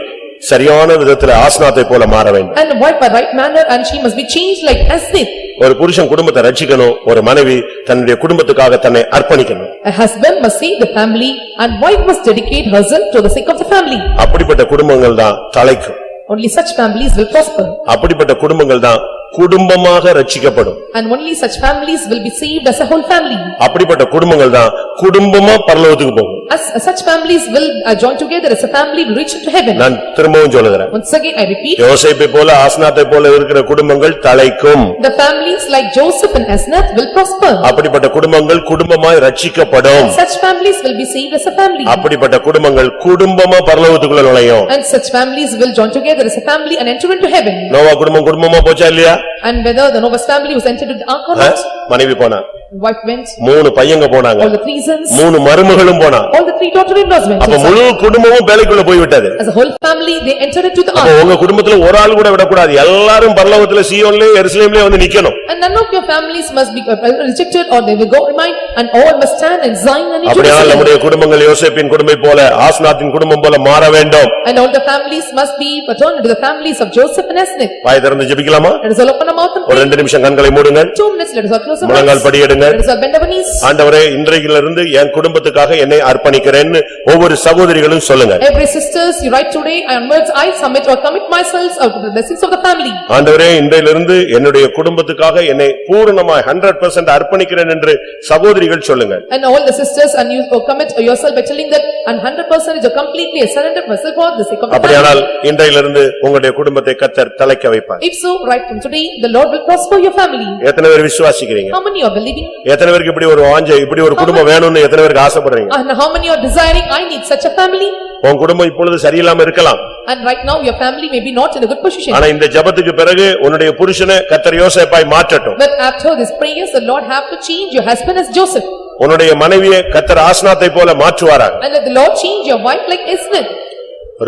சரியான விதத்துல ஆஸ்நாத்தை போல மாற வேண்டும். And a wife by right manner and she must be changed like Asnith. ஒரு புருஷன் குடும்பத்தை ரட்சிக்கணும், ஒரு மனைவி தன்னுடைய குடும்பத்துக்காக தன்னை அர்ப்பணிக்கணும். A husband must save the family and wife must dedicate herself to the sake of the family. அப்படிப்பட்ட குடும்பங்கள் தான் தலைக்கும். Only such families will prosper. அப்படிப்பட்ட குடும்பங்கள் தான் குடும்பமாக ரட்சிக்கப்படும். And only such families will be saved as a whole family. அப்படிப்பட்ட குடும்பங்கள் தான் குடும்பமா பரலோகத்துக்கு போகும். As such families will join together as a family will reach to heaven. நான் திரும்பவும் சொல்லுகிறேன். Once again I repeat. யோசேப்பை போல ஆஸ்நாத்தை போல இருக்கிற குடும்பங்கள் தலைக்கும். The families like Joseph and Asnath will prosper. அப்படிப்பட்ட குடும்பங்கள் குடும்பமாய் ரட்சிக்கப்படும். Such families will be saved as a family. அப்படிப்பட்ட குடும்பங்கள் குடும்பமா பரலோகத்துக்குள்ள நுழையும். And such families will join together as a family and enter into heaven. Noah குடும்பம் குடும்பமா போச்சா இல்லையா? And whether the Noah's family was entered into the ark or not. மனைவி போனா, Wife went. 3 பையங்க போனாங்க. All the 3 sons. 3 மருமகளும் போனா. All the 3 daughter-in-laws went. அப்ப முழு குடும்பமும் பேலைக்குள்ள போய் விட்டது. As a whole family they entered into the அப்ப ark. உங்க குடும்பத்துல ஒரு ஆள் கூட விடக்கூடாது. எல்லாரும் பரலோகத்துல சீயோன்லயே எருசலேம்லயே வந்து நிக்கணும். And none of your families must be rejected or they will go remain and all must stand in Zion and in அப்படியே Jerusalem. நம்முடைய குடும்பங்கள் யோசேப்பின் குடும்பம் போல ஆஸ்நாத்தின் குடும்பம் போல மாற வேண்டும். And all the families must be turned into the families of Joseph and Asnath. வாய் திறந்து ஜெபிக்கலாமா? Let us all open our mouth and ஒரு pray. 2 நிமிஷம் கண்களை மூடுங்க. 2 minutes, let us all close our முழங்கால் eyes. படியிடுங்க. Let us all bend our knees. ஆண்டவரே, இன்றையிலிருந்து என் குடும்பத்துக்காக என்னை அர்ப்பணிக்கிறேன்னு ஒவ்வொரு சகோதரிகளும் சொல்லுங்க. Every sisters, you write today, onwards I submit or commit myself out to the blessings of the family. ஆண்டவரே, இன்றையிலிருந்து என்னுடைய குடும்பத்துக்காக என்னை பூரணமாய் 100% அர்ப்பணிக்கிறேன் என்று சகோதரிகள் சொல்லுங்க. And all the sisters and you commit yourself by telling that and 100% you completely surrender myself for the sake of the family. அப்படியானால் இன்றையிலிருந்து உங்களுடைய குடும்பத்தை கர்த்தர் தலைக்க வைப்பார். If so, right from today, the Lord will prosper your family. எத்தனை பேர் விசுவாசிக்கிறீங்க? How many are believing? எத்தனை பேருக்கு இப்படி ஒரு வாஞ்சை, இப்படி ஒரு குடும்பம் வேணும்னு எத்தனை பேருக்கு ஆசைப்படுறீங்க? And how many are desiring, I need such a family? உன் குடும்பம் இப்பொழுது சரியில்லாம இருக்கலாம். And right now your family may be not in a good position. ஆனா இந்த ஜெபத்துக்கு பிறகு உன்னுடைய புருஷனை கர்த்தர் யோசேப்பாய் மாற்றட்டும். But after this prayers, the Lord have to change your husband as Joseph. உன்னுடைய மனைவியை கர்த்தர் ஆஸ்நாத்தை போல மாற்றுவாராக. And let the Lord change your wife like Asnath.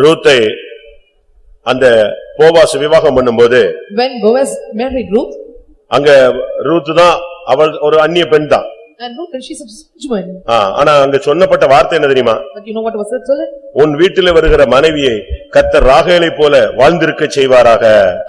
ரூத்தை அந்த போவாஸ் விவாகம் பண்ணும்போது When Boaz married Ruth, அங்க ரூத் தான் அவள் ஒரு அந்நிய பெண் தான். And no, and she said, "Join." ஆனா அங்க சொன்னப்பட்ட வார்த்தை என்ன தெரியுமா? But you know what was said? உன் வீட்டிலே வருகிற மனைவியை கர்த்தர் ராகேலை போல வாழ்ந்திருக்க செய்வாராக.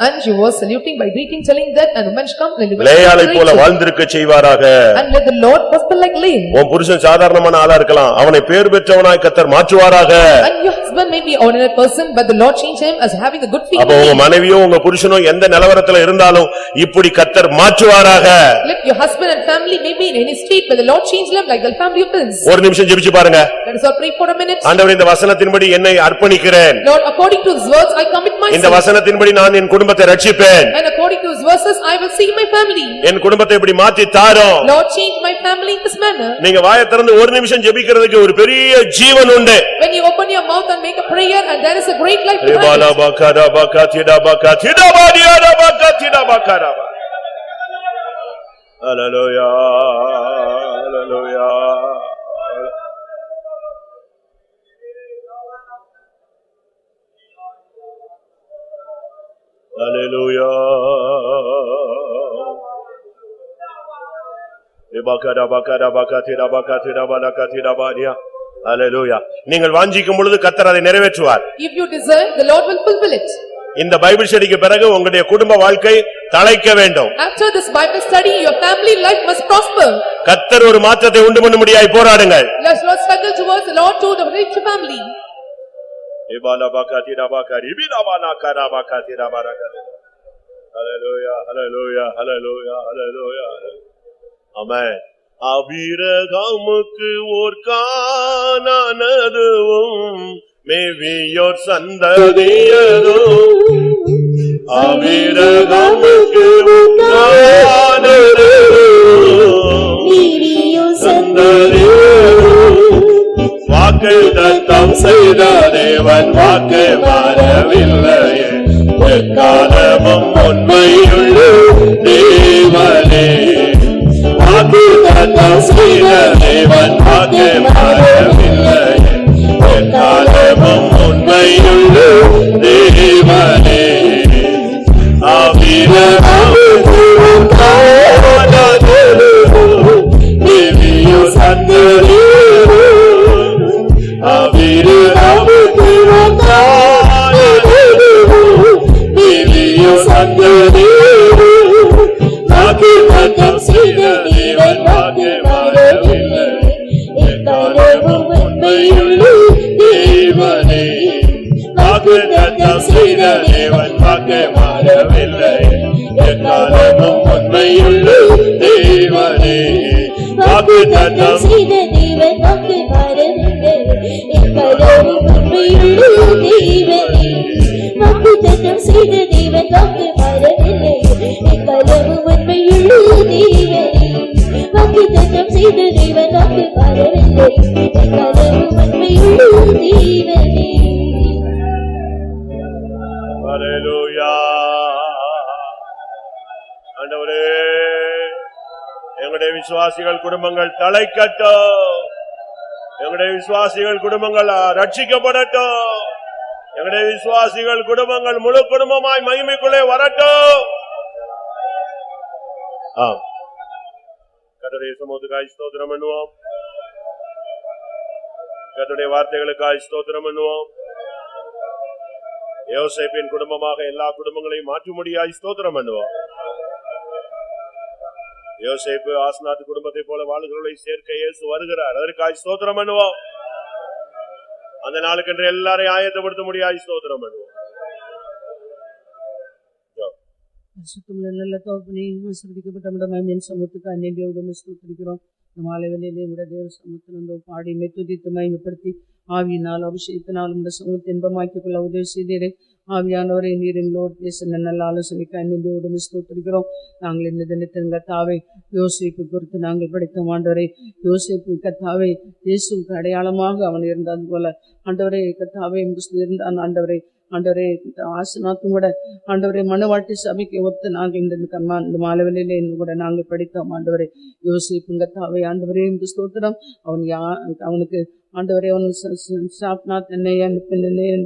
And she was saluting by greeting, telling that, and when she comes, லேயாளை போல வாழ்ந்திருக்க செய்வாராக. And let the Lord prosper like Leah. உன் புருஷன் சாதாரணமான ஆளா இருக்கலாம், அவனை பேர் பெற்றவனாய் கர்த்தர் மாற்றுவாராக. And your husband may be an ordinary person, but the Lord change him as having a good feeling. அப்ப உங்க மனைவியோ உங்க புருஷனோ எந்த நிலவரத்துல இருந்தாலும் இப்படி கர்த்தர் மாற்றுவாராக. Let your husband and family may be in any state, but the Lord change them like the family of Prince. ஒரு நிமிஷம் ஜெபிச்சு பாருங்க. Let us all pray for a minute. ஆண்டவரே, இந்த வசனத்தின்படி என்னை அர்ப்பணிக்கிறேன். Lord, according to his words, I commit myself. இந்த வசனத்தின்படி நான் என் குடும்பத்தை ரட்சிப்பேன். And according to his verses, I will save my family. என் குடும்பத்தை இப்படி மாத்தி தாரும். Lord, change my family in this manner. நீங்க வாயை திறந்து ஒரு நிமிஷம் ஜெபிக்கிறதுக்கு ஒரு பெரிய ஜீவன் உண்டு. When you open your mouth and make a prayer, and there is a great life behind it. Hallelujah, hallelujah. Hallelujah. Hallelujah. நீங்கள் வாஞ்சிக்கும் பொழுது கர்த்தர் அதை நிறைவேற்றுவார். If you desire, the Lord will fulfill it. இந்த பைபிள் ஸ்டடிக்கு பிறகு உங்களுடைய குடும்ப வாழ்க்கை தழைக்க வேண்டும். After this Bible study, your family life must prosper. கர்த்தர் ஒரு மாற்றத்தை உண்டு பண்ண முடியாய் போராடுங்கள். Let's not struggle towards the Lord to the rich family. Hallelujah, hallelujah, hallelujah, hallelujah. Amen. ஆபிரகாமுக்கு ஓர் கானானதுவும் மேவியோர் சந்ததியதும். ஆபிரகாமுக்கு ஓர் கானானதுவும் மேவியோர் சந்ததியதும். வாக்குத்தத்தம் செய்த தேவன் வாக்கு மாறவில்லையே. எக்காலமும் உண்மையுள்ள தேவனே. வாக்குத்தத்தம் செய்த தேவன் வாக்கு மாறவில்லையே. எக்காலமும் உண்மையுள்ள தேவனே. ஆபிரகாமுக்கு ஓர் கானானதுவும் மேவியோர் சந்ததியதும். ஆபிரகாமுக்கு ஓர் கானானதுவும் மேவியோர் சந்ததியதும். வாக்குத்தத்தம் செய்த தேவன் வாக்கு மாறவில்லை. எக்காலமும் உண்மையுள்ள தேவனே. வாக்குத்தத்தம் செய்த தேவன் வாக்கு மாறவில்லை. எக்காலமும் உண்மையுள்ள தேவனே. வாக்குத்தத்தம் செய்த தேவன் வாக்கு மாறவில்லை. எக்காலமும் உண்மையுள்ள தேவனே. வாக்குத்தத்தம் செய்த தேவன் வாக்கு மாறவில்லை. எக்காலமும் உண்மையுள்ள தேவனே. வாக்குத்தத்தம் செய்த தேவன் வாக்கு மாறவில்லை. எக்காலமும் உண்மையுள்ள தேவனே. Hallelujah. ஆண்டவரே, எங்களுடைய விசுவாசிகள் குடும்பங்கள் தழைக்கட்டும். எங்களுடைய விசுவாசிகள் குடும்பங்கள் ரட்சிக்கப்படட்டும். எங்களுடைய விசுவாசிகள் குடும்பங்கள் முழு குடும்பமாய் மகிமைக்குள்ளே வரட்டும். கர்த்தருடைய சமூகத்துக்காய் ஸ்தோத்திரம் பண்ணுவோம். கர்த்தருடைய வார்த்தைகளுக்காய் ஸ்தோத்திரம் பண்ணுவோம். யோசேப்பின் குடும்பமாக எல்லா குடும்பங்களையும் மாற்றும்படியாய் ஸ்தோத்திரம் பண்ணுவோம். யோசேப்பு ஆஸ்நாத் குடும்பத்தை போல வாழ்கிறவர்களை சேர்க்க இயேசு வருகிறார். அதற்காய் ஸ்தோத்திரம் பண்ணுவோம். அந்த நாளுக்கென்று எல்லாரையும் ஆயத்தப்படுத்த முடியாய் ஸ்தோத்திரம் பண்ணுவோம். நல்ல தகப்பனே, ஆசீர்வதிக்கப்பட்ட நம்முடைய சமூகத்துக்கு அன்னையோடு ஸ்தோத்திரிக்கிறோம். மாலை வேளையிலே உடைய தேவ சமூகத்தில் பாடி மெத்துதித்து மகிமைப்படுத்தி ஆவியினால் அபிஷேகத்தினால் உடைய சமூகத்தை இன்பமாக்கிக் கொள்ள உதவி செய்தீரே. ஆவியானவரை நீர் எங்களோடு பேசின நல்ல ஆலோசனைக்கு அன்னையோடு ஸ்தோத்திரிக்கிறோம். நாங்கள் இந்த தினத்தின் கர்த்தாவை யோசேப்பு குறித்து நாங்கள் படித்த ஆண்டவரை, யோசேப்பு கர்த்தாவை இயேசுவுக்கு அடையாளமாக அவன் இருந்தான் போல ஆண்டவரை கர்த்தாவை இருந்தான். ஆண்டவரை ஆண்டவரே ஆசீர்வாதம் கூட ஆண்டவரை மனவாட்டி சபைக்கு ஒத்து நாங்கள் இந்த மாலவெளியிலே கூட நாங்கள் படித்தோம். ஆண்டவரை யோசிப்புங்க தாவை ஆண்டவரே இந்த ஸ்தோத்திரம். அவனுக்கு ஆண்டவரே அவனுக்கு சாப்நாத் என்னை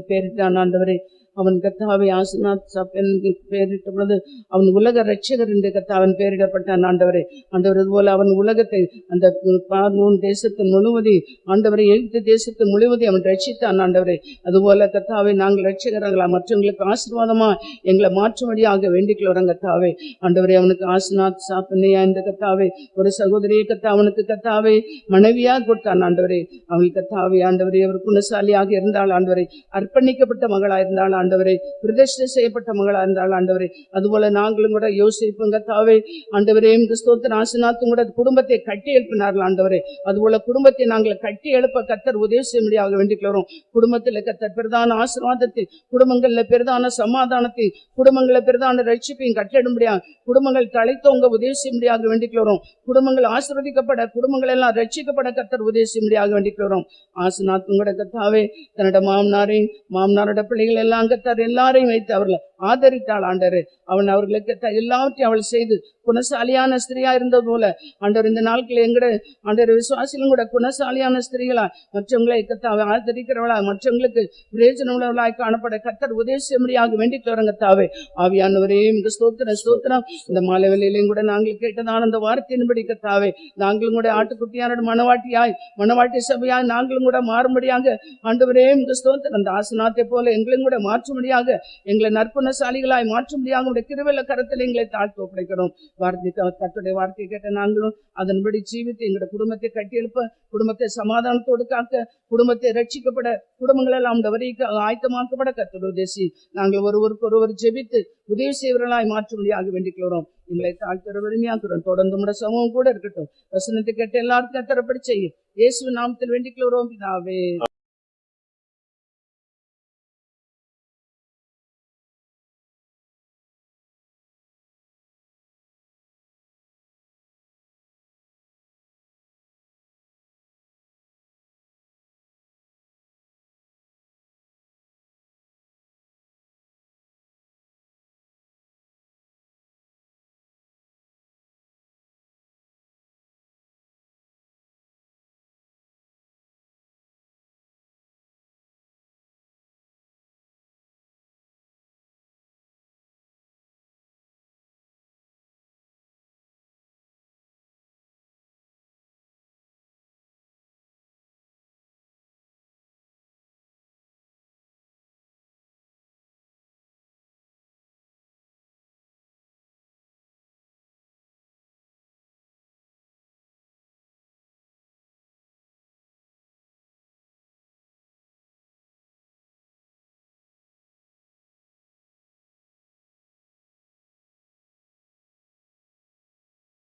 பேரிட்டான். ஆண்டவரே அவன் கர்த்தாவே ஆசனாத் என்று பெயரிட்ட பொழுது அவன் உலக இரட்சகர் என்று கர்த்தாவன் பெயரிடப்பட்டான் ஆண்டவரே. ஆண்டவர் அதுபோல அவன் உலகத்தை அந்த பார்வோன் தேசத்தின் முழுவதையும் ஆண்டவரை எகிப்து தேசத்தின் முழுவதையும் அவன் ரட்சித்தான் ஆண்டவரே. அதுபோல கர்த்தாவே நாங்கள் இரட்சகர்களா மற்றவங்களுக்கு ஆசீர்வாதமா எங்களை மாற்றும்படியாக வேண்டிக்கொள்கிறோம் கர்த்தாவே. ஆண்டவரே அவனுக்கு ஆசனாத் சாப்பனையா இந்த கர்த்தாவே ஒரு சகோதரியை அவனுக்கு கர்த்தாவே மனைவியா கொடுத்தான் ஆண்டவரே. அவள் கர்த்தாவே ஆண்டவரே அவர் குணசாலியாக இருந்தாள் ஆண்டவரே, அர்ப்பணிக்கப்பட்ட மகளா இருந்தாள் ஆண்டவரே, பிரதிஷ்டை செய்யப்பட்ட மகளா இருந்தாள் ஆண்டவரே. அதுபோல நாங்களும் கூட யோசிப்பும் கர்த்தாவே ஆண்டவரே ஸ்தோத்திரம் ஆசனாத்தும் கூட குடும்பத்தை கட்டி எழுப்பினார்கள் ஆண்டவரே. அதுபோல குடும்பத்தை நாங்கள் கட்டி எழுப்ப கர்த்தர் உதவி செய்ய முடியாக வேண்டிக்கிறோம். குடும்பத்தில் கர்த்தர் பிரதான ஆசீர்வாதத்தை, குடும்பங்கள்ல பிரதான சமாதானத்தை, குடும்பங்கள பிரதான ரட்சிப்பையும் கட்டிடும்படியாக குடும்பங்கள் தழைத்தோங்க உதவி செய்ய முடியாக வேண்டிக்கிறோம். குடும்பங்கள் ஆசீர்வதிக்கப்பட, குடும்பங்கள் எல்லாம் ரட்சிக்கப்பட கர்த்தர் உதவி செய்ய முடியாக வேண்டிக்கிறோம். ஆசனாத்தும் கூட கர்த்தாவே தன்னோட மாமனாரோட பிள்ளைகள் எல்லாம் கர்த்தர் எல்லாரையும் வைத்து அவர்களை ஆதரித்தாள் ஆண்டவரே. அவன் அவர்களுக்கு எல்லாவற்றையும் அவள் செய்து குணசாலியான ஸ்திரியா இருந்தது போல ஆண்டவர் இந்த நாட்கள் எங்கட ஆண்டவர் விசுவாசிலும் கூட குணசாலியான ஸ்திரீகளா மற்றவங்களை கர்த்தாவை ஆதரிக்கிறவளா மற்றவங்களுக்கு பிரயோஜனம் உள்ளவர்களாய் காணப்பட கர்த்தர் உதவி செய்யும்படியாக வேண்டிக் கர்த்தாவே. ஆவியானவரே மிக ஸ்தோத்திரம். இந்த மாலை வேளையிலும் கூட நாங்கள் கேட்டதான அந்த வார்த்தையின்படி கர்த்தாவே நாங்களும் கூட ஆட்டுக்குட்டியாரோட மனவாட்டி சபையாய் நாங்களும் கூட மாறும்படியாக ஆண்டவரே மிக ஸ்தோத்திரம். அந்த ஆசனாத்தை போல எங்களும் கூட மாற்றும்படியாக எங்களை நற்குணசாலிகளாய் மாற்றும்படியாக உடைய கிருபையுள்ள கரத்தில் எங்களை தாழ்த்து ஒப்படைக்கிறோம். கர்த்தருடைய வார்த்தையை கேட்ட நாங்களும் அதன்படி ஜீவித்து எங்களுடைய குடும்பத்தை கட்டியெழுப்ப, குடும்பத்தை சமாதானத்தோடு காக்க, குடும்பத்தை ரட்சிக்கப்பட, குடும்பங்கள் எல்லாம் அந்த வரிக்கு ஆயத்தமாக்கப்பட கர்த்தர் உதவி நாங்கள் ஒருவருக்கு ஜெபித்து உதவி செய்வர்களாய் மாற்றும்படியாக வேண்டிக்கிறோம். எங்களை தாழ்த்துற வறுமையாக்குறோம். தொடர்ந்து முறை சமூகம் கூட இருக்கட்டும். வசனத்தை கேட்டு எல்லாருக்கும் கர்த்தரப்படி செய்யும். இயேசு நாமத்தில் வேண்டிக்கிறோம் பிதாவே.